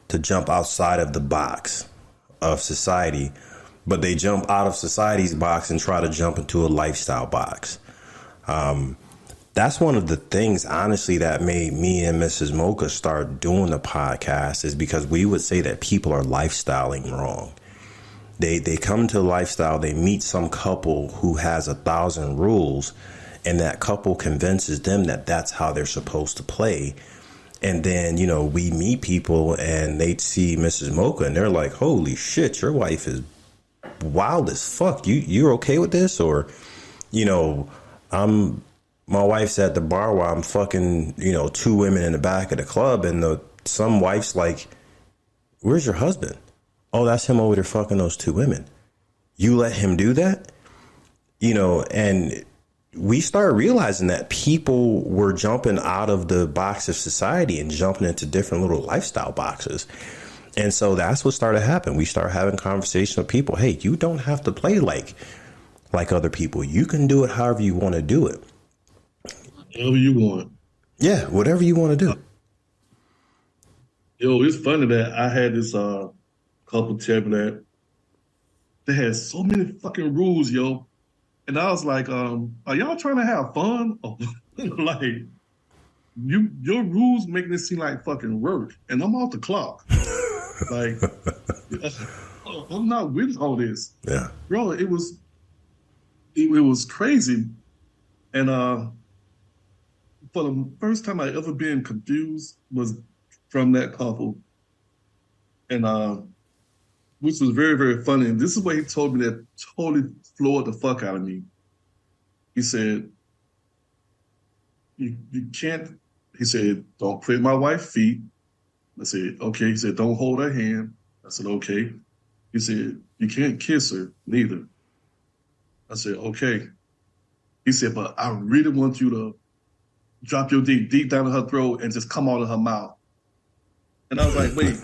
to jump outside of the box of society, but they jump out of society's box and try to jump into a lifestyle box. That's one of the things, honestly, that made me and Mrs. Mocha start doing the podcast, is because we would say that people are lifestyling wrong. They come to a lifestyle, they meet some couple who has 1,000 rules, and that couple convinces them that that's how they're supposed to play. And then, we meet people and they see Mrs. Mocha and they're like, holy shit, your wife is wild as fuck. You're okay with this? Or, my wife's at the bar while I'm fucking, 2 women in the back of the club, and some wife's like, where's your husband? Oh, that's him over there fucking those 2 women. You let him do that? And we started realizing that people were jumping out of the box of society and jumping into different little lifestyle boxes. And so that's what started happening. We started having conversations with people. Hey, you don't have to play like other people. You can do it however you want to do it. Whatever you want. Yeah, whatever you want to do. Yo, it's funny that I had this couple tell me that they had so many fucking rules, yo. And I was like, are y'all trying to have fun? Like, your rules making it seem like fucking work, and I'm off the clock. Like, I'm not with all this. Yeah, bro, it was crazy. And for the first time I ever been confused was from that couple. And which was very, very funny. And this is what he told me that totally floored the fuck out of me. He said, you can't, he said, don't play my wife's feet. I said, okay. He said, don't hold her hand. I said, okay. He said, you can't kiss her neither. I said, okay. He said, but I really want you to drop your dick deep down in her throat and just come out of her mouth. And I was like, wait,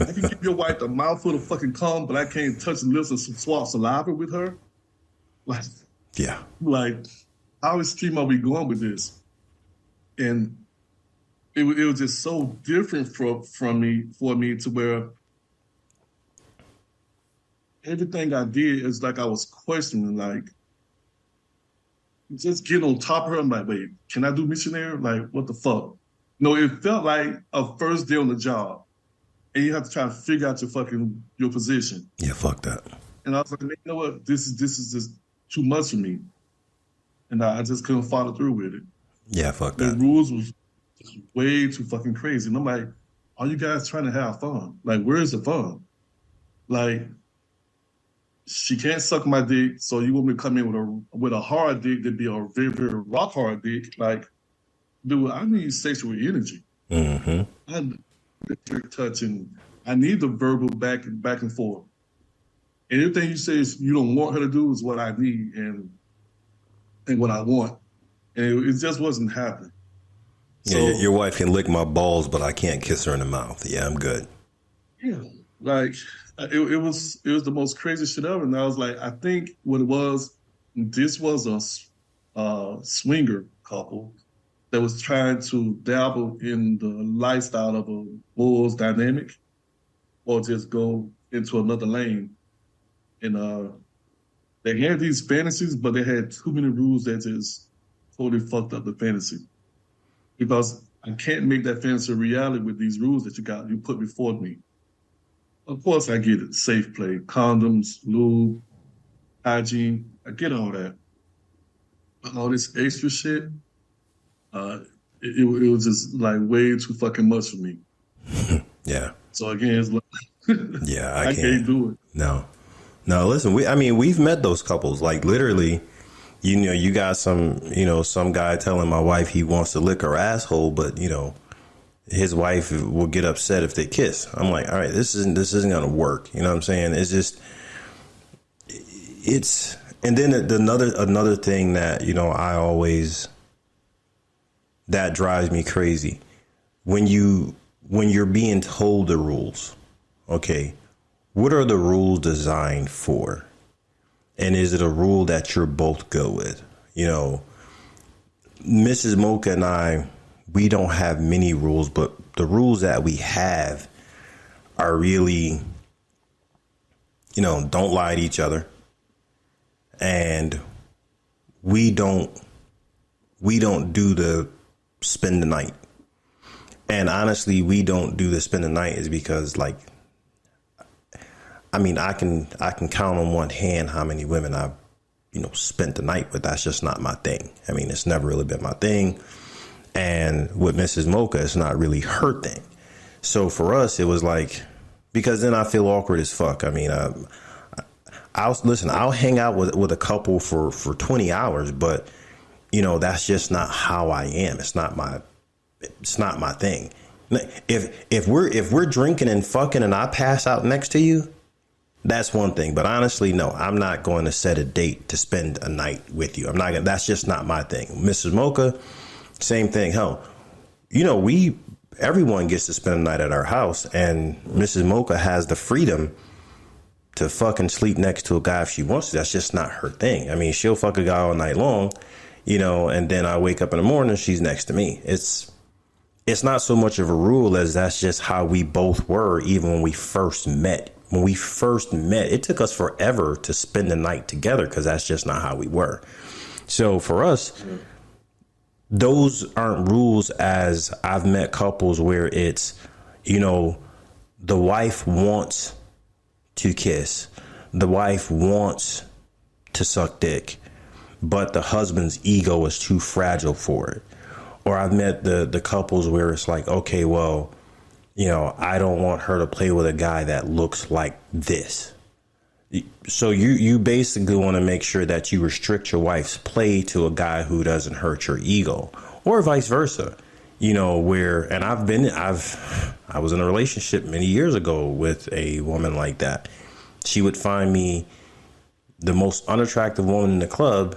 I can give your wife a mouthful of fucking cum, but I can't touch the lips and swap saliva with her? Like, yeah. Like, how extreme are we going with this? And it was just so different for me to where everything I did is like I was questioning, like, just get on top of her. I'm like, wait, can I do missionary? Like, what the fuck? No, it felt like a first day on the job. And you have to try to figure out your position. Yeah, fuck that. And I was like, you know what? This is just too much for me. And I just couldn't follow through with it. Yeah, fuck that. The rules was just way too fucking crazy. And I'm like, are you guys trying to have fun? Like, where's the fun? Like, she can't suck my dick, so you want me to come in with a hard dick that'd be a very, very rock hard dick. Like, dude, I need sexual energy. Mm-hmm. I need touching. I need the verbal back and forth. And everything you say is you don't want her to do is what I need and what I want. And it just wasn't happening. So, yeah, your wife can lick my balls, but I can't kiss her in the mouth. Yeah, I'm good. Yeah, like it was the most crazy shit ever. And I was like, I think what it was, this was a swinger couple that was trying to dabble in the lifestyle of a Bulls dynamic, or just go into another lane. And they had these fantasies, but they had too many rules that just totally fucked up the fantasy. Because I can't make that fantasy a reality with these rules that you put before me. Of course, I get it. Safe play, condoms, lube, hygiene. I get all that. But all this extra shit, it was just like way too fucking much for me. Yeah. So again, it's like, yeah, I can't do it. No, listen, we've met those couples, like literally, you got some guy telling my wife he wants to lick her asshole, but his wife will get upset if they kiss. I'm like, all right, this isn't going to work. You know what I'm saying? And then another thing that, that drives me crazy when you're being told the rules. Okay, what are the rules designed for? And is it a rule that you're both good with? Mrs. Mocha and I, we don't have many rules, but the rules that we have are really, don't lie to each other. And we don't do the spend the night. And honestly, we don't do the spend the night is because I can count on one hand how many women I've, spent the night with. That's just not my thing. It's never really been my thing. And with Mrs. Mocha, it's not really her thing. So for us, it was like, because then I feel awkward as fuck. I'll hang out with a couple for 20 hours, but that's just not how I am. It's not my thing. If we're drinking and fucking and I pass out next to you, that's one thing. But honestly, no, I'm not going to set a date to spend a night with you. That's just not my thing. Mrs. Mocha, same thing. Hell, everyone gets to spend a night at our house, and Mrs. Mocha has the freedom to fucking sleep next to a guy if she wants to. That's just not her thing. She'll fuck a guy all night long, and then I wake up in the morning, she's next to me. It's not so much of a rule as that's just how we both were, even when we first met. When we first met, it took us forever to spend the night together because that's just not how we were. So for us, those aren't rules, as I've met couples where it's, the wife wants to kiss. The wife wants to suck dick, but the husband's ego is too fragile for it. Or I've met the couples where it's like, okay, well, you know, I don't want her to play with a guy that looks like this. So you basically want to make sure that you restrict your wife's play to a guy who doesn't hurt your ego, or vice versa. You know, where, and I was in a relationship many years ago with a woman like that. She would find me the most unattractive woman in the club,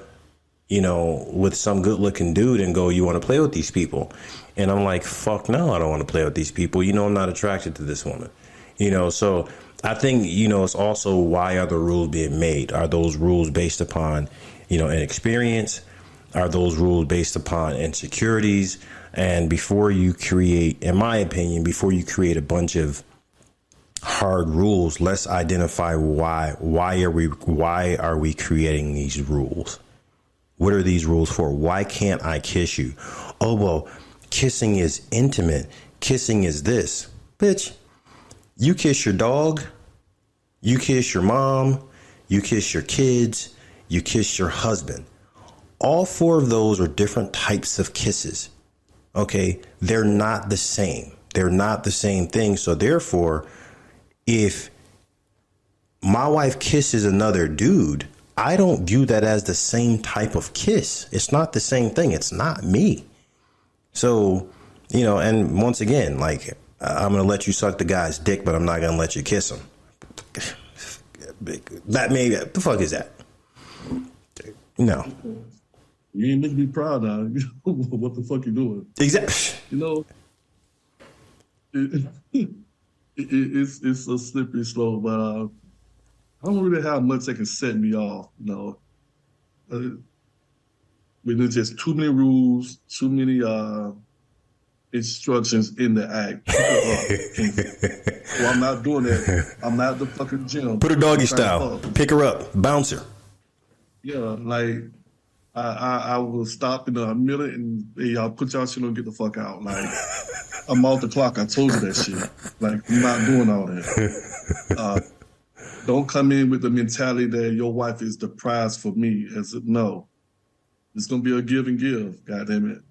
you know, with some good looking dude and go, you want to play with these people? And I'm like, fuck no, I don't want to play with these people. You know, I'm not attracted to this woman, you know? So I think, you know, it's also, why are the rules being made? Are those rules based upon, you know, inexperience? Are those rules based upon insecurities? And before you create, in my opinion, before you create a bunch of hard rules, let's identify why are we creating these rules? What are these rules for? Why can't I kiss you? Oh, well, kissing is intimate. Kissing is this. Bitch, you kiss your dog, you kiss your mom, you kiss your kids, you kiss your husband. All four of those are different types of kisses. Okay, they're not the same. They're not the same thing. So therefore, if my wife kisses another dude, I don't view that as the same type of kiss. It's not the same thing. It's not me. So, you know, and once again, like, I'm going to let you suck the guy's dick, but I'm not going to let you kiss him. That maybe, the fuck is that? No. You ain't making me proud now. What the fuck you doing? Exactly. You know, it's a slippery slope, but I don't really have much that can set me off. You know, when there's just too many rules, too many instructions in the act. Well, I'm not doing that. I'm not at the fucking gym. Put her doggy style. Pick her up. Bounce her. Yeah, like I will stop in a minute and hey, y'all put y'all shit on, get the fuck out. Like, I'm off the clock. I told you that shit. Like, I'm not doing all that. Don't come in with the mentality that your wife is the prize for me. No, it's gonna be a give and give. God damn it,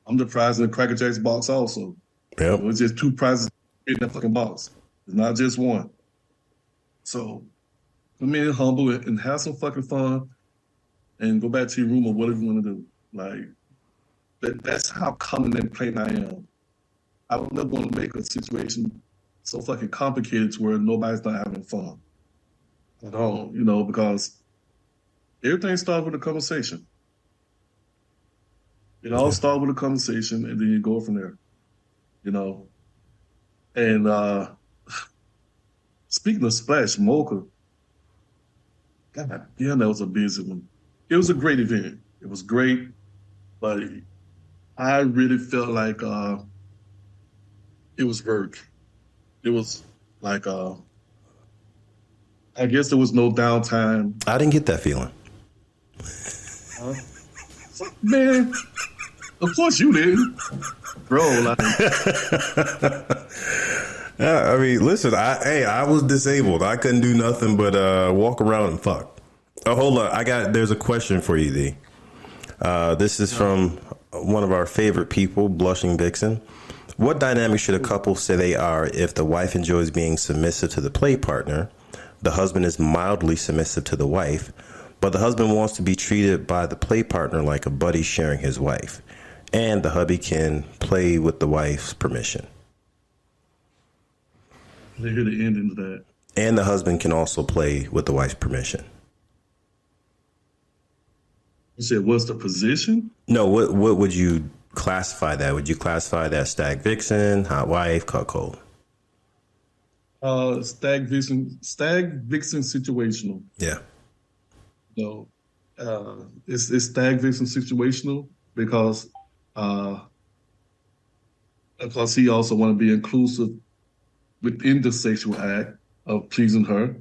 I'm the prize in the Cracker Jacks box also. Yep. It's just two prizes in that fucking box. It's not just one. So come in humble and have some fucking fun, and go back to your room or whatever you want to do. Like that's how common and plain I am. I would never want to make a situation so fucking complicated to where nobody's not having fun. I don't, you know, because everything starts with a conversation. It all starts with a conversation, and then you go from there, you know. And speaking of Splash Mocha, God, yeah, that was a busy one. It was a great event. It was great, but I really felt like it was work. It was like I guess there was no downtime. I didn't get that feeling. Man, of course you didn't, bro. Like, yeah, I mean, listen, I was disabled. I couldn't do nothing but walk around and fuck. Oh, hold on. There's a question for you, D. This is from one of our favorite people, Blushing Vixen. What dynamic should a couple say they are if the wife enjoys being submissive to the play partner, the husband is mildly submissive to the wife, but the husband wants to be treated by the play partner like a buddy sharing his wife, and the hubby can play with the wife's permission? they hear the ending to that. And the husband can also play with the wife's permission. You said, what's the position? No, what would you classify that? Would you classify that stag vixen, hot wife, cuckold? Stag vixen situational. Yeah. So it's stag vixen situational because he also want to be inclusive within the sexual act of pleasing her.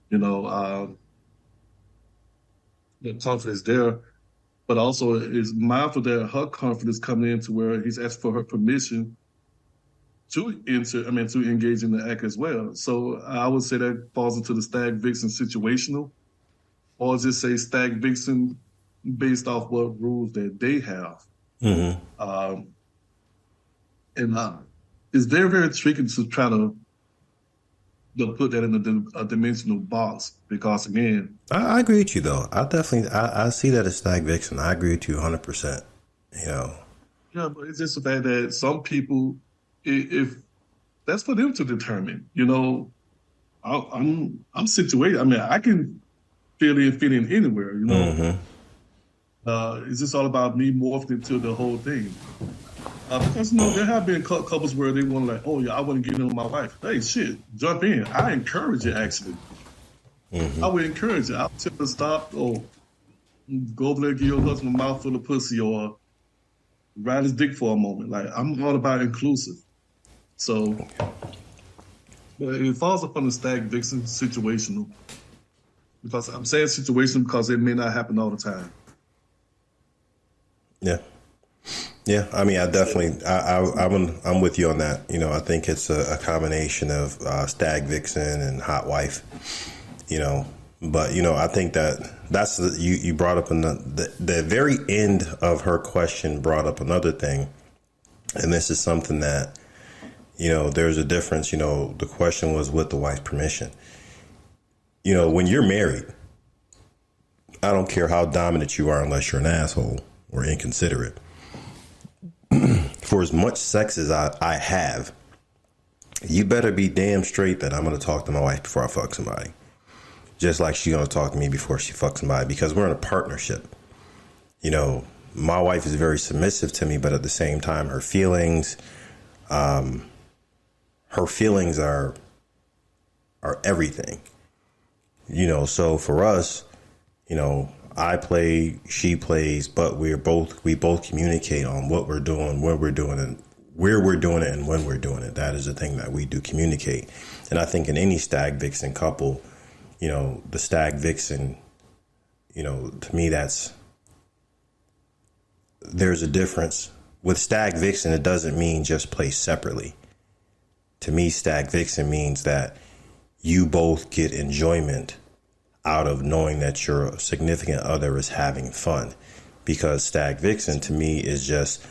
You know, the confidence there, but also is mindful that her confidence coming into where he's asked for her permission to engage in the act as well. So I would say that falls into the stag vixen situational, or just say stag vixen based off what rules that they have. Mm-hmm. it's very, very tricky to try to put that in a dimensional box because, again, I agree with you, though. I see that as stag vixen. I agree with you 100%. You know. yeah, but it's just the fact that some people, if that's for them to determine, you know, I'm situated. I mean, I can fit in anywhere, you know. It's just all about me morphing into the whole thing. Because, you know, there have been couples where they want like, oh, yeah, I want to get in with my wife. Hey, shit, jump in. I encourage it, actually. I would encourage it. I'll tell her to stop or go over there and give your husband a mouthful of pussy or ride his dick for a moment. Like, I'm all about inclusive. So, but it falls upon the stag vixen situational. Because I'm saying situation because it may not happen all the time. Yeah. Yeah, I mean, I definitely, I'm with you on that. You know, I think it's a combination of stag vixen and hot wife. You know, but you know, I think that's you brought up the very end of her question brought up another thing, and this is something that, you know, there's a difference. You know, the question was with the wife's permission. You know, when you're married, I don't care how dominant you are, unless you're an asshole or inconsiderate. For as much sex as I have, you better be damn straight that I'm going to talk to my wife before I fuck somebody. Just like she's going to talk to me before she fucks somebody, because we're in a partnership. You know, my wife is very submissive to me, but at the same time, her feelings are everything. You know, so for us, you know, I play, she plays, but we both communicate on what we're doing, what we're doing, and where we're doing it, and when we're doing it. That is the thing that we do communicate. And I think in any stag vixen couple, you know, the stag vixen, you know, to me, there's a difference. With stag vixen, it doesn't mean just play separately. To me, stag vixen means that you both get enjoyment out of knowing that your significant other is having fun, because stag vixen to me is just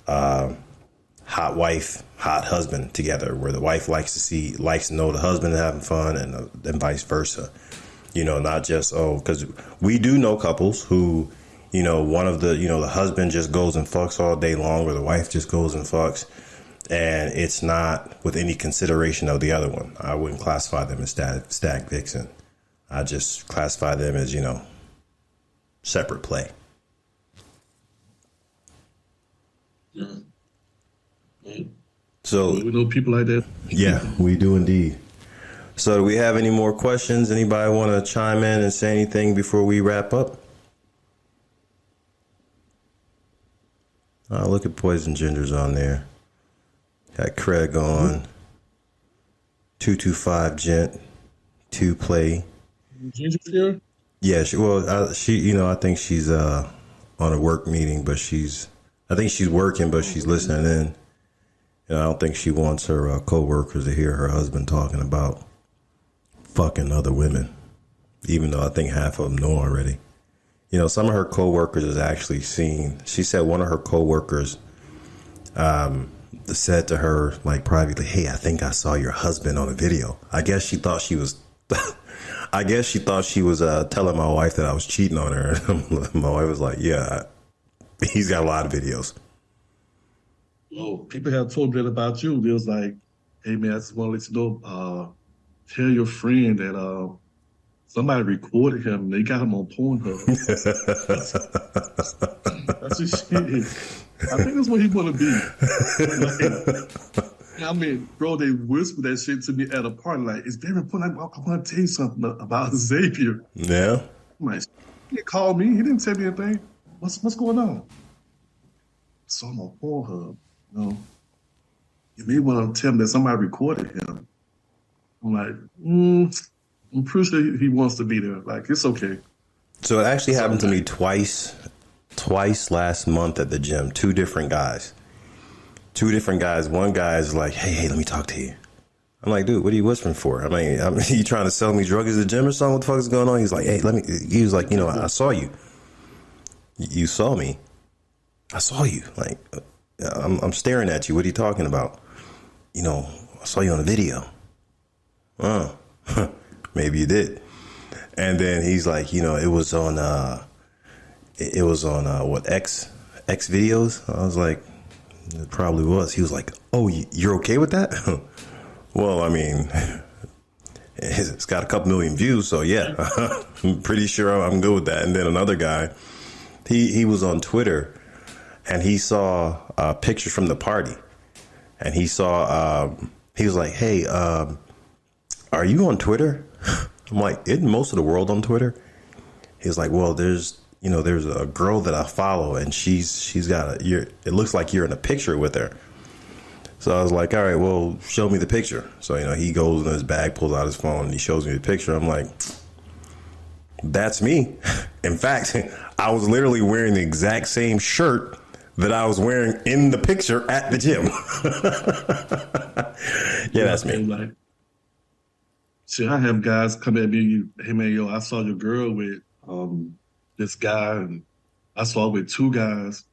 hot wife, hot husband together, where the wife likes to know the husband having fun, and vice versa. You know, not just, because we do know couples who, you know, one of the, you know, the husband just goes and fucks all day long, or the wife just goes and fucks, and it's not with any consideration of the other one. I wouldn't classify them as stag vixen. I just classify them as, you know, separate play. Yeah. So we know people like that. Yeah, we do indeed. So do we have any more questions? Anybody want to chime in and say anything before we wrap up? Look at Poison Ginger's on there. Got Craig on. 225 Gent. 2 play. Ginger here? Yeah, she you know, I think she's on a work meeting, but I think she's working, but she's listening in. And I don't think she wants her co-workers to hear her husband talking about fucking other women, even though I think half of them know already. You know, some of her co-workers has actually seen. She said one of her co-workers said to her, like, privately, "Hey, I think I saw your husband on a video." I guess she thought she was telling my wife that I was cheating on her. My wife was like, "Yeah, he's got a lot of videos." Oh, people have told me that about you. They was like, "Hey, man, I just want to let you know, tell your friend that somebody recorded him and they got him on Pornhub." That's just shit. I think that's what he want to be. Like, I mean, bro, they whispered that shit to me at a party. Like, it's very important. I want to tell you something about Xavier. Yeah. I'm like, he called me. He didn't tell me anything. What's going on? So I'm on Pornhub. You know, you may want to tell him that somebody recorded him. I'm like, I'm pretty sure he wants to be there. Like, it's okay. So it actually happened to me twice last month at the gym. Two different guys. One guy is like, hey, let me talk to you. I'm like, dude, what are you whispering for? I mean, you trying to sell me drugs at the gym or something? What the fuck is going on? He's like, hey, he was like, you know, I saw you. You saw me. I saw you. Like, I'm staring at you. What are you talking about? I saw you on a video. Oh, maybe you did. And then he's like, it was on what, X videos? I was like, it probably was. He was like, oh, you're okay with that? Well, I mean, it's got a couple million views, so yeah, I'm pretty sure I'm good with that. And then another guy, he was on Twitter, and he saw pictures from the party, and he saw he was like, hey, are you on Twitter? I'm like, isn't most of the world on Twitter? He's like, well, there's a girl that I follow, and she's got it looks like you're in a picture with her. So I was like, all right, well, show me the picture. So, he goes in his bag, pulls out his phone, and he shows me the picture. I'm like, that's me. In fact, I was literally wearing the exact same shirt that I was wearing in the picture at the gym. Yeah, that's me. Like, see, I have guys come at me, hey man, yo, I saw your girl with this guy, and I saw it with two guys.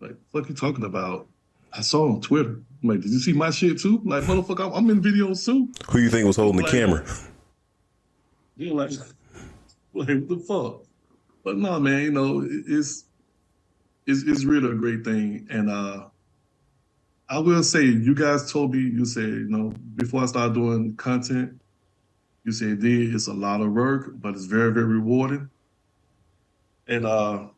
Like, what you talking about? I saw on Twitter. I'm like, did you see my shit too? Like, motherfucker, I'm in videos too. Who you think was holding the camera? You're like, what the fuck? But no, man, it's really a great thing. And I will say, you guys told me, you said, before I started doing content, you said it's a lot of work, but it's very, very rewarding. And I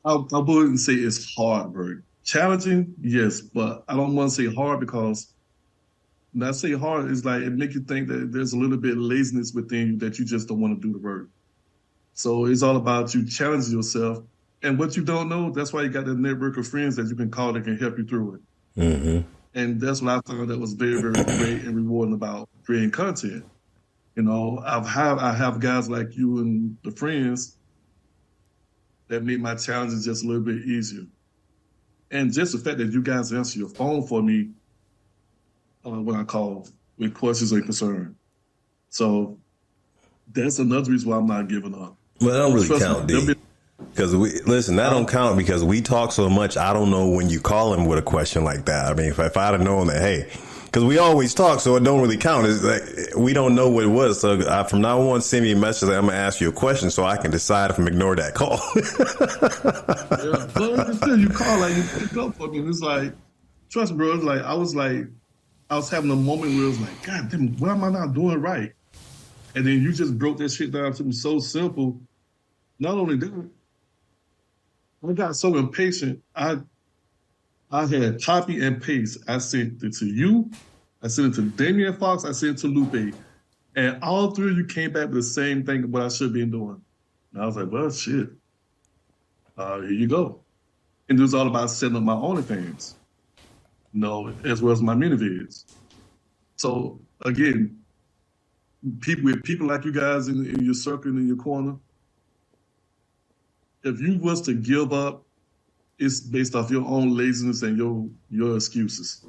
wouldn't say it's hard work. Challenging, yes, but I don't want to say hard, because when I say hard, it's like it makes you think that there's a little bit of laziness within you, that you just don't want to do the work. So it's all about you challenging yourself. And what you don't know, that's why you got that network of friends that you can call that can help you through it. Mm-hmm. And that's what I found that was very, very great and rewarding about creating content. I have guys like you and the friends that make my challenges just a little bit easier. And just the fact that you guys answer your phone for me when I call with questions and concern. So that's another reason why I'm not giving up. Well, that don't really count, D. Because that don't count, because we talk so much. I don't know when you call him with a question like that. I mean, if I'd have known that, hey, because we always talk, so it don't really count. It's like we don't know what it was. So from now on, send me a message. I'm gonna ask you a question so I can decide if I'm ignore that call. Yeah, but until you call, like, you pick up for me, and it's like, trust me, bro. It's like I was having a moment where it was like, God damn, what am I not doing right? And then you just broke that shit down to me so simple. Not only that, I got so impatient. I had copy and paste. I sent it to you. I sent it to Damian Fox. I sent it to Lupe. And all three of you came back with the same thing what I should be doing. And I was like, well, shit. Here you go. And it was all about setting up my OnlyFans, as well as my mini-vids. So, again, people like you guys in your circle and in your corner, if you was to give up, it's based off your own laziness and your excuses.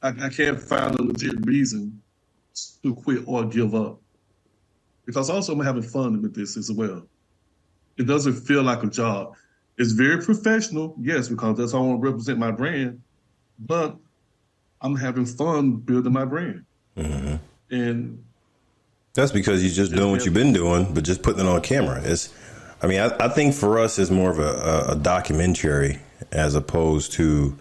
I can't find a legit reason to quit or give up. Because also I'm having fun with this as well. It doesn't feel like a job. It's very professional, yes, because that's how I want to represent my brand, but I'm having fun building my brand. Mm-hmm. And that's because you're just doing what you've been doing, but just putting it on camera. I think for us it's more of a documentary as opposed to,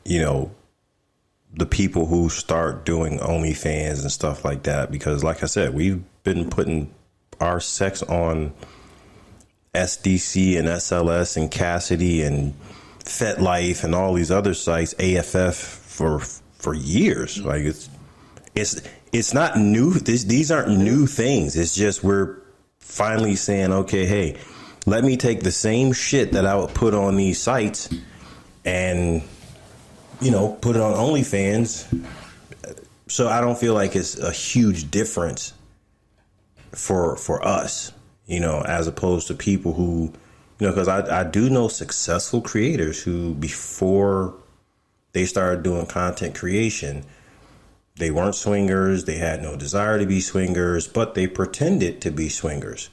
the people who start doing OnlyFans and stuff like that. Because like I said, we've been putting our sex on SDC and SLS and Cassidy and FetLife and all these other sites, AFF, for years. Like it's not new. These aren't new things. It's just we're finally saying, okay, hey, let me take the same shit that I would put on these sites and, put it on OnlyFans. So I don't feel like it's a huge difference for us, as opposed to people who, because I do know successful creators who, before they started doing content creation, they weren't swingers. They had no desire to be swingers, but they pretended to be swingers.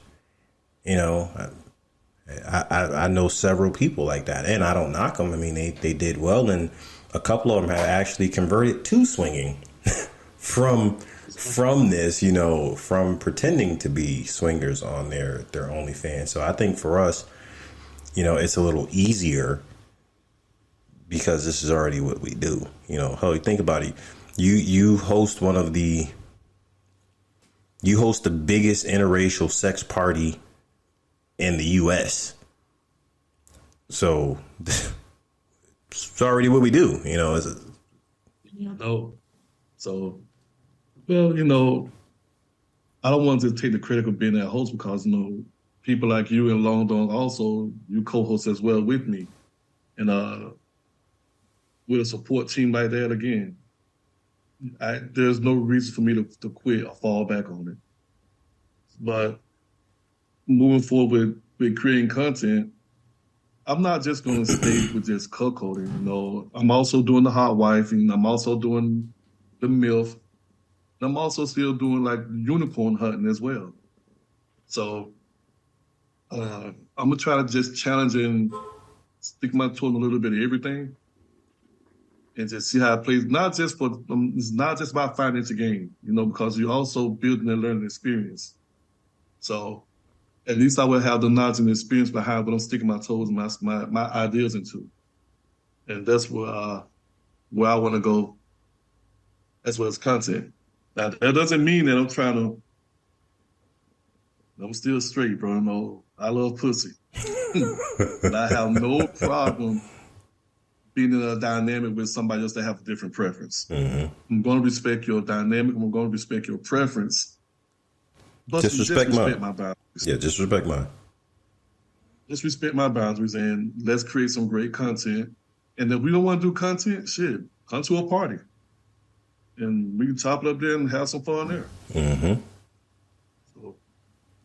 I know several people like that, and I don't knock them. I mean, they did well, and a couple of them have actually converted to swinging from this, you know, from pretending to be swingers on their OnlyFans. So I think for us, you know, it's a little easier because this is already what we do. You know, hell, think about it. You host the biggest interracial sex party in the U.S. So it's already what we do, you know. So, well, you know, I don't want to take the credit of being that host because, you know, people like you and Long Dong also, you co-host as well with me. And with a support team like that, again, there's no reason for me to quit or fall back on it. But moving forward with creating content, I'm not just going to stay with just cuckolding, you know. I'm also doing the hot wifing. I'm also doing the MILF. And I'm also still doing like unicorn hunting as well. So I'm going to try to just challenge and stick my toe in a little bit of everything and just see how it plays. It's not just about financial gain, you know, because you're also building a learning experience. So at least I will have the knowledge and experience behind what I'm sticking my toes and my ideas into. And that's where I want to go as well as content. Now, that doesn't mean that I'm still straight, bro. No, I love pussy. But I have no problem being in a dynamic with somebody else that have a different preference. Mm-hmm. I'm going to respect your dynamic. I'm going to respect your preference. But just respect my boundaries. Yeah, just respect mine. Just respect my boundaries and let's create some great content. And if we don't want to do content, shit, come to a party. And we can top it up there and have some fun there. Mm-hmm. So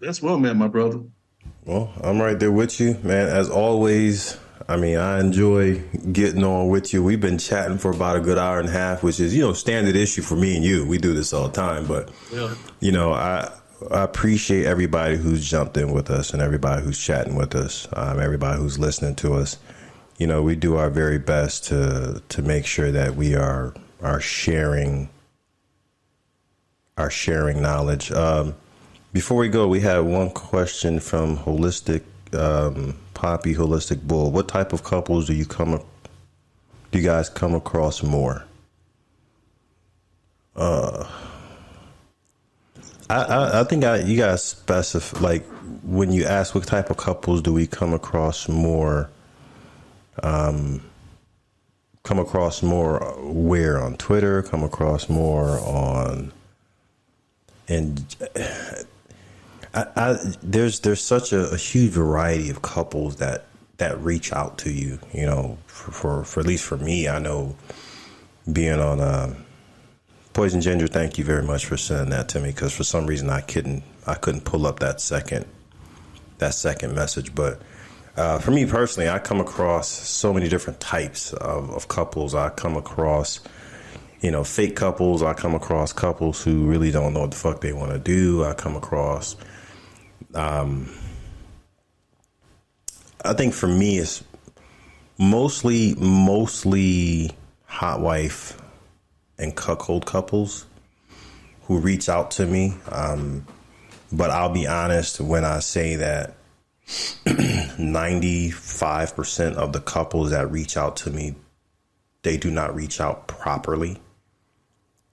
that's where I'm at, my brother. Well, I'm right there with you, man. As always, I mean, I enjoy getting on with you. We've been chatting for about a good hour and a half, which is, you know, standard issue for me and you. We do this all the time. But, you know, I appreciate everybody who's jumped in with us and everybody who's chatting with us, everybody who's listening to us. You know, we do our very best to make sure that we are sharing knowledge. Before we go, we have one question from Holistic Poppy Holistic Bull. What type of couples do you guys come across more? I think you guys specify, like, when you ask what type of couples do we come across more where? On Twitter, come across more on, and there's such a huge variety of couples that reach out to you, you know, for at least for me. I know being on Poison Ginger, thank you very much for sending that to me, because for some reason I couldn't pull up that second message. But for me personally, I come across so many different types of couples. I come across, you know, fake couples. I come across couples who really don't know what the fuck they want to do. I come across, I think for me it's mostly hot wife and cuckold couples who reach out to me. But I'll be honest when I say that 95% of the couples that reach out to me, they do not reach out properly.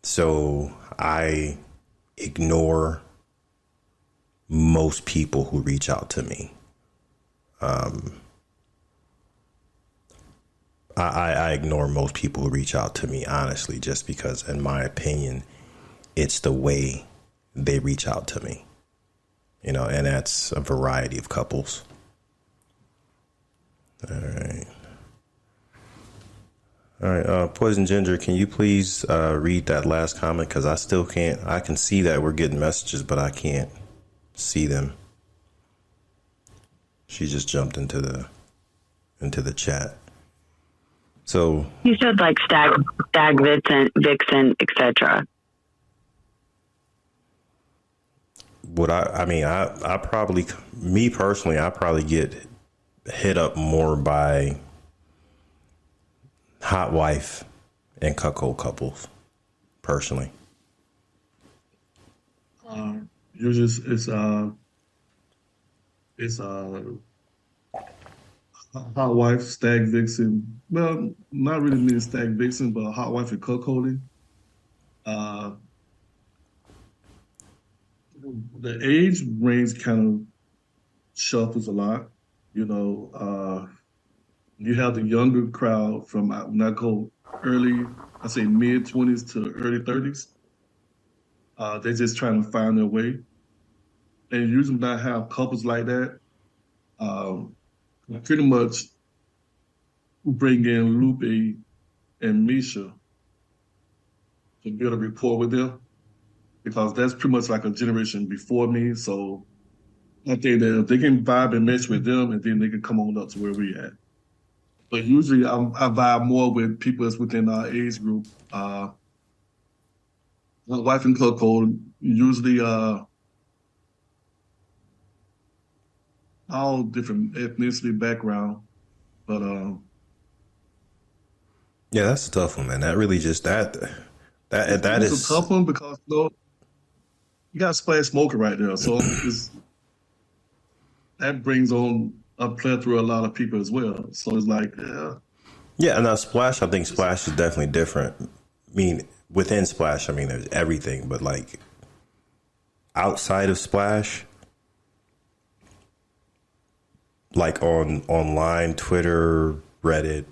So I ignore most people who reach out to me. I ignore most people who reach out to me, honestly, just because, in my opinion, it's the way they reach out to me. You know, and that's a variety of couples. All right. Poison Ginger, can you please read that last comment? Because I still can't. I can see that we're getting messages, but I can't see them. She just jumped into the chat. So you said like stag vixen, etc. What I probably, me personally, I probably get hit up more by hot wife and cuckold couples, personally? Usually it's hot wife, stag vixen. Well, not really mean stag vixen, but hot wife and cuckolding. Uh, the age range kind of shuffles a lot. You know, you have the younger crowd from when I go early, I say mid 20s to early 30s. They're just trying to find their way. And usually when I have couples like that, I pretty much bring in Lupe and Misha to build a rapport with them because that's pretty much like a generation before me. So I think that if they can vibe and mesh with them, and then they can come on up to where we at. But usually I vibe more with people that's within our age group. My wife and cuckold usually all different ethnicity background, but Yeah, that's a tough one, man. That really just that it's is a tough one because you got Splash Smoker right there, so that brings on a plethora of a lot of people as well. So it's like, yeah, yeah. Now Splash, I think Splash is definitely different. I mean, within Splash, I mean, there's everything, but like outside of Splash, like on online, Twitter, Reddit,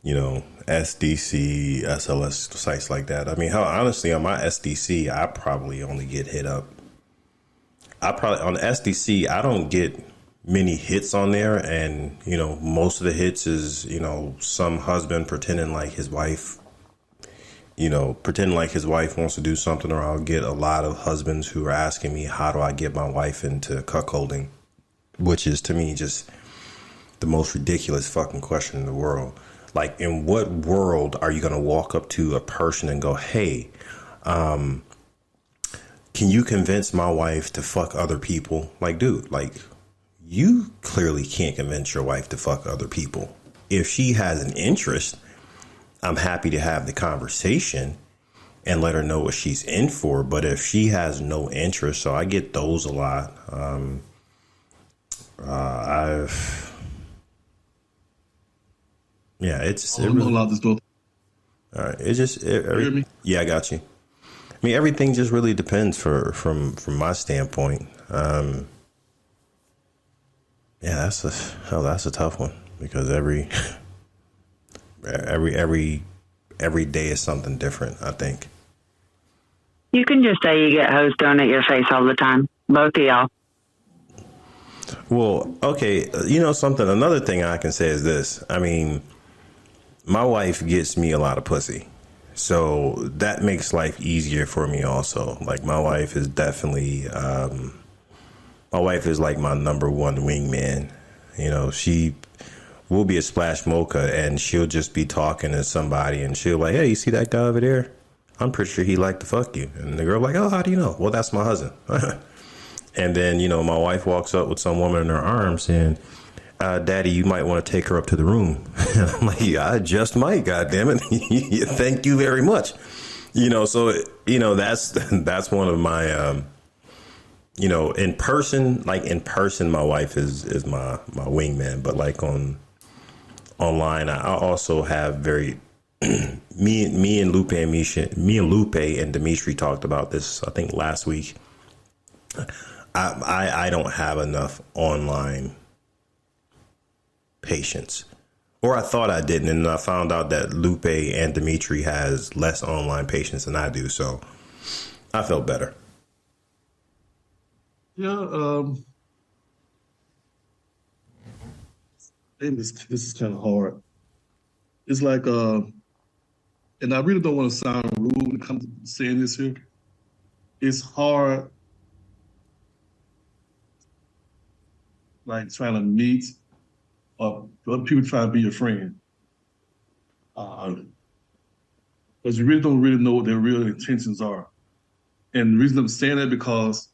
you know, SDC, SLS sites like that. I mean, how honestly on my SDC, I probably only get hit up. I probably on SDC, I don't get many hits on there, and you know, most of the hits is some husband pretending like his wife. Pretending like his wife wants to do something, or I'll get a lot of husbands who are asking me, how do I get my wife into cuckolding? Which is to me just the most ridiculous fucking question in the world. Like, in what world are you going to walk up to a person and go, hey, can you convince my wife to fuck other people? Like, dude, like, you clearly can't convince your wife to fuck other people. If she has an interest, I'm happy to have the conversation and let her know what she's in for. But if she has no interest, so I get those a lot. It's it really, allow this door. all right. It just Hear me? yeah, I got you. I mean, everything just really depends from my standpoint. Yeah, that's a tough one because every day is something different, I think. You can just say you get hose thrown at your face all the time. Both of y'all. Well, okay, something. Another thing I can say is this. I mean, my wife gets me a lot of pussy, so that makes life easier for me. Also, like my wife is definitely, my wife is like my number one wingman. She will be a Splash Mocha, and she'll just be talking to somebody, and she'll like, hey, you see that guy over there? I'm pretty sure he'd like to fuck you. And the girl like, oh, how do you know? Well, that's my husband. And then, my wife walks up with some woman in her arms and, Daddy, you might want to take her up to the room. And I'm like, yeah, I just might, goddammit. Thank you very much. So, that's one of my, in person, my wife is my wingman. But like online, I also have very, me and Lupe and Demetri talked about this, I think last week. I don't have enough online patience, or I thought I didn't, and I found out that Lupe and Demetri has less online patience than I do, so I felt better. Yeah, this is kind of hard. It's like, and I really don't want to sound rude when it comes to saying this here. It's hard, like trying to meet or other people trying to be your friend. Because you really don't really know what their real intentions are. And the reason I'm saying that because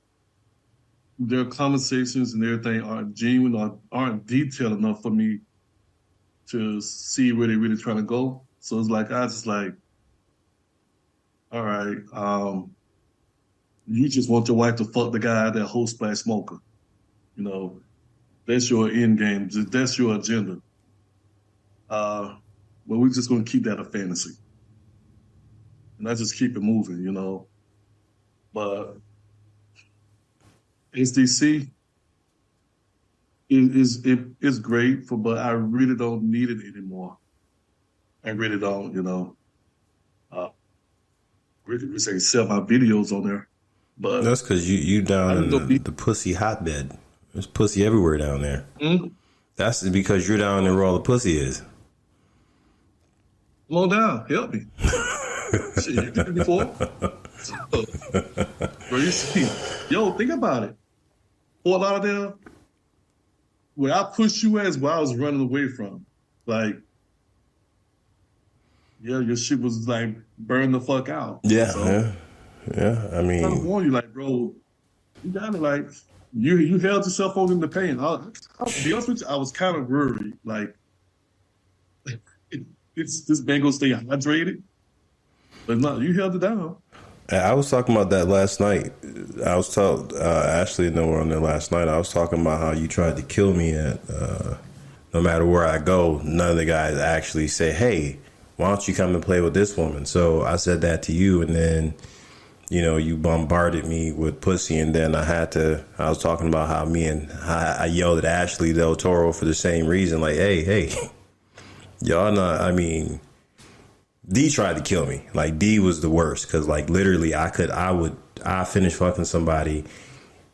their conversations and everything aren't genuine or aren't detailed enough for me to see where they're really trying to go. So it's like, I just like, all right, you just want your wife to fuck the guy that host Splash Smoker. You know, that's your end game. That's your agenda. But we're just going to keep that a fantasy. And I just keep it moving, you know. But SDC is great, but I really don't need it anymore. I really don't, you know. Really say sell my videos on there. But that's because you down in the pussy hotbed. There's pussy everywhere down there. Mm-hmm. That's because you're down there where all the pussy is. Come on down, help me. Shit, you did it before. So, bro, you see, yo, think about it. Fort Lauderdale, where I pushed you as where I was running away from. Like, yeah, your shit was like burned the fuck out. Yeah, so, yeah. I mean, I'm trying to warn you, like, bro, you gotta like, you held yourself on in the pain. I'll be honest with you, I was kind of worried, like, this man gonna stay hydrated, but no, you held it down. I was talking about that last night. I was told Ashley and they were on there last night. I was talking about how you tried to kill me at no matter where I go, none of the guys actually say, hey, why don't you come and play with this woman? So I said that to you, and then, you know, you bombarded me with pussy, and then I was talking about how I yelled at Ashley Del Toro for the same reason, like, hey, y'all not, I mean, D tried to kill me. Like, D was the worst, because, like, literally I finish fucking somebody,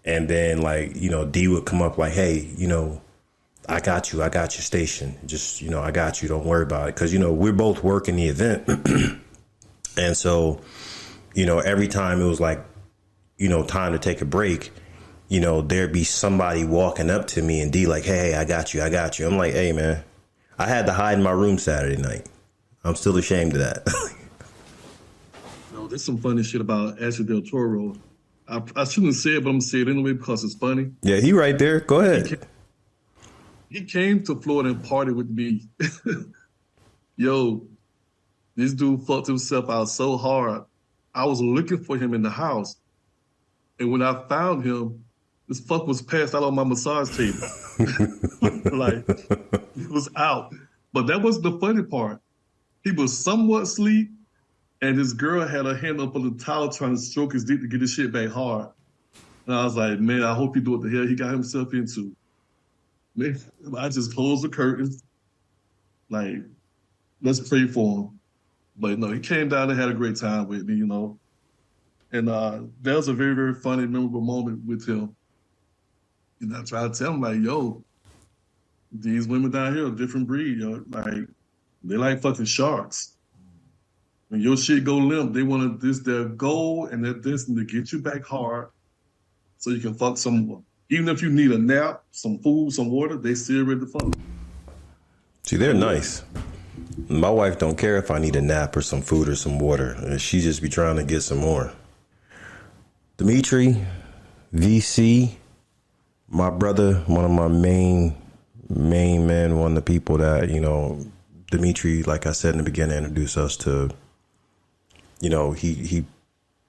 and then, like, you know, D would come up like, hey, you know, I got your station. Just, you know, I got you. Don't worry about it. Because, you know, we're both working the event. And so, you know, every time it was like, you know, time to take a break, you know, there'd be somebody walking up to me and D like, hey, I got you. I'm like, hey, man, I had to hide in my room Saturday night. I'm still ashamed of that. No, there's some funny shit about Ashley Del Toro. I shouldn't say it, but I'm going to say it anyway because it's funny. Yeah, he right there. Go ahead. He came to Florida and partied with me. Yo, this dude fucked himself out so hard. I was looking for him in the house. And when I found him, this fuck was passed out on my massage table. Like, he was out. But that was the funny part. He was somewhat asleep, and this girl had her hand up on the towel trying to stroke his dick to get his shit back hard. And I was like, man, I hope he do what the hell he got himself into. Man, I just closed the curtains. Like, let's pray for him. But no, he came down and had a great time with me, you know. And that was a very, very funny, memorable moment with him. And I tried to tell him, like, yo, these women down here are a different breed, yo. Like, they like fucking sharks. When your shit go limp, they want to, this their goal and their destiny to get you back hard so you can fuck someone. Even if you need a nap, some food, some water, they still ready to fuck. See, they're nice. My wife don't care if I need a nap or some food or some water. She just be trying to get some more. Demetri Vc, my brother, one of my main men, one of the people that, you know, Demetri, like I said in the beginning, introduced us to, you know, he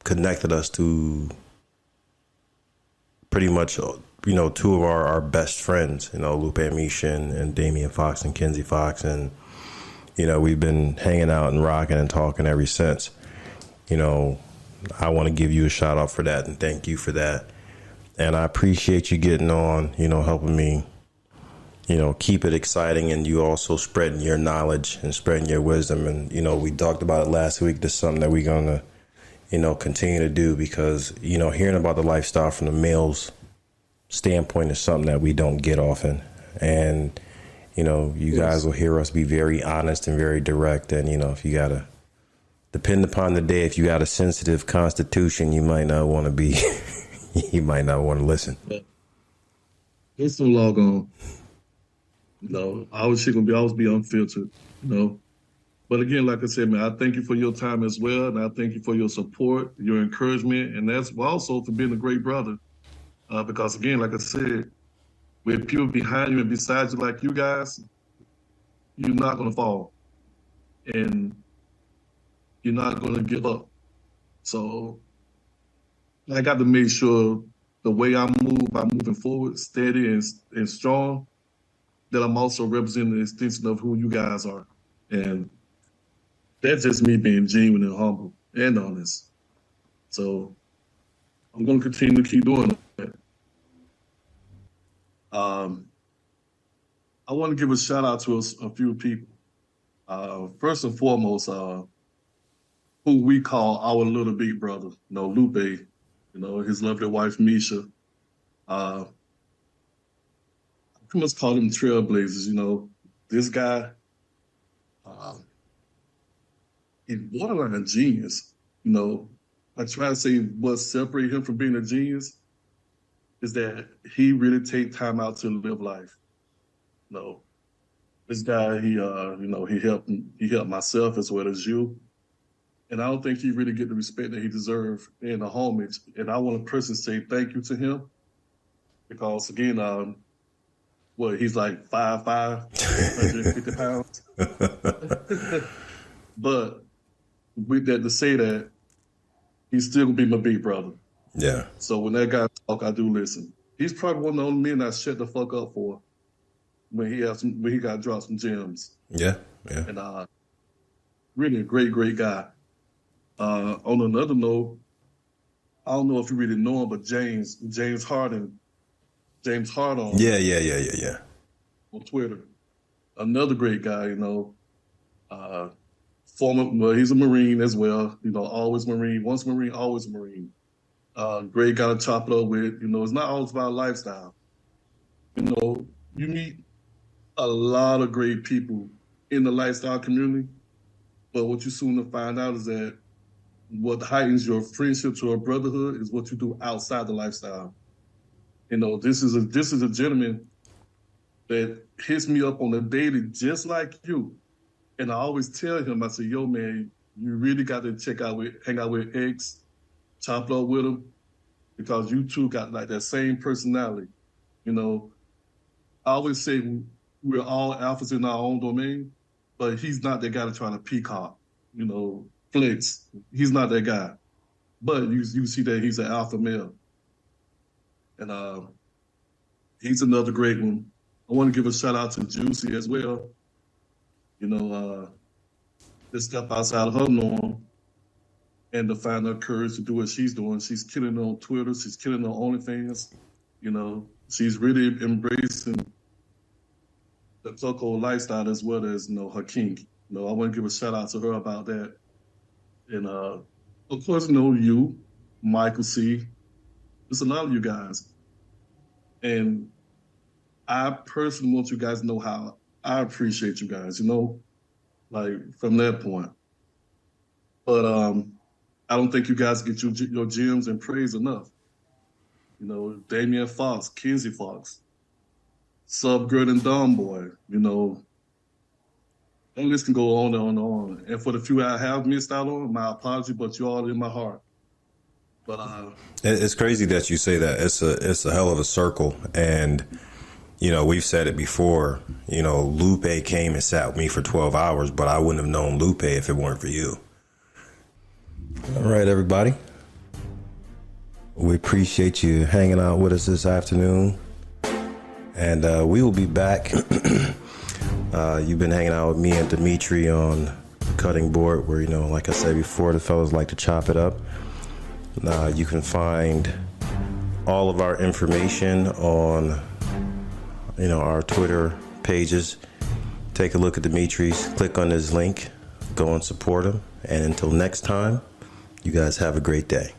connected us to pretty much, you know, two of our best friends, you know, Lupe Mishin and Damian Fox and Kenzie Fox. And, you know, we've been hanging out and rocking and talking ever since. You know, I want to give you a shout out for that and thank you for that. And I appreciate you getting on, you know, helping me, you know, keep it exciting, and you also spreading your knowledge and spreading your wisdom. And, you know, we talked about it last week. This is something that we're going to, you know, continue to do because, you know, hearing about the lifestyle from the male's standpoint is something that we don't get often. And, you know, you guys will hear us be very honest and very direct. And, you know, if you got to depend upon the day, if you got a sensitive constitution, you might not want to be, you might not want to listen. It's some log on. You know, our shit gonna always be unfiltered, you know. But again, like I said, man, I thank you for your time as well, and I thank you for your support, your encouragement, and that's also for being a great brother. Because again, like I said, with people behind you and beside you like you guys, you're not going to fall. And you're not going to give up. So I got to make sure the way I move, I'm moving forward, steady and strong, that I'm also representing the extension of who you guys are. And that's just me being genuine and humble and honest. So I'm going to continue to keep doing that. I want to give a shout out to a few people. First and foremost, who we call our little big brother, Lupe, his lovely wife, Misha. I must call them trailblazers, this guy, he's borderline a genius, I try to say what separates him from being a genius is that he really takes time out to live life. This guy, he helped myself as well as you. And I don't think he really get the respect that he deserves and the homage. And I want to personally say thank you to him because, again, he's like 5'5", 150 pounds. But with that to say that, he's still going to be my big brother. Yeah. So when that guy talk, I do listen. He's probably one of the only men I shut the fuck up for when he got dropped some gems. Yeah, yeah. And really a great, great guy. On another note, I don't know if you really know him, but James Hardon. Yeah. On Twitter. Another great guy, he's a Marine as well, always Marine. Once Marine, always Marine. Great guy to chop it up with. It's not always about lifestyle. You meet a lot of great people in the lifestyle community, but what you soon to find out is that what heightens your friendship to a brotherhood is what you do outside the lifestyle. This is a gentleman that hits me up on a daily just like you. And I always tell him, I say, yo, man, you really got to hang out with X, chop it up with him, because you two got like that same personality. I always say we're all alphas in our own domain, but he's not that guy trying to peacock, flex. He's not that guy. But you see that he's an alpha male. And he's another great one. I want to give a shout out to Juicy as well. To step outside of her norm and to find her courage to do what she's doing. She's killing it on Twitter. She's killing it on OnlyFans. She's really embracing the so-called lifestyle as well as, her kink. I want to give a shout out to her about that. And, of course, you, Michael C. There's a lot of you guys. And I personally want you guys to know how I appreciate you guys, like from that point. But I don't think you guys get your gems and praise enough. Damian Fox, Kenzie Fox, Subgirl and Dumb Boy, and this can go on and on and on. And for the few I have missed out on, my apology, but you're all in my heart. But it's crazy that you say that. It's a hell of a circle. And, we've said it before, Lupe came and sat with me for 12 hours, but I wouldn't have known Lupe if it weren't for you. All right, everybody. We appreciate you hanging out with us this afternoon. And we will be back. You've been hanging out with me and Demetri on the cutting board where, like I said before, the fellas like to chop it up. You can find all of our information on, our Twitter pages. Take a look at Demetri's, click on his link, go and support him. And until next time, you guys have a great day.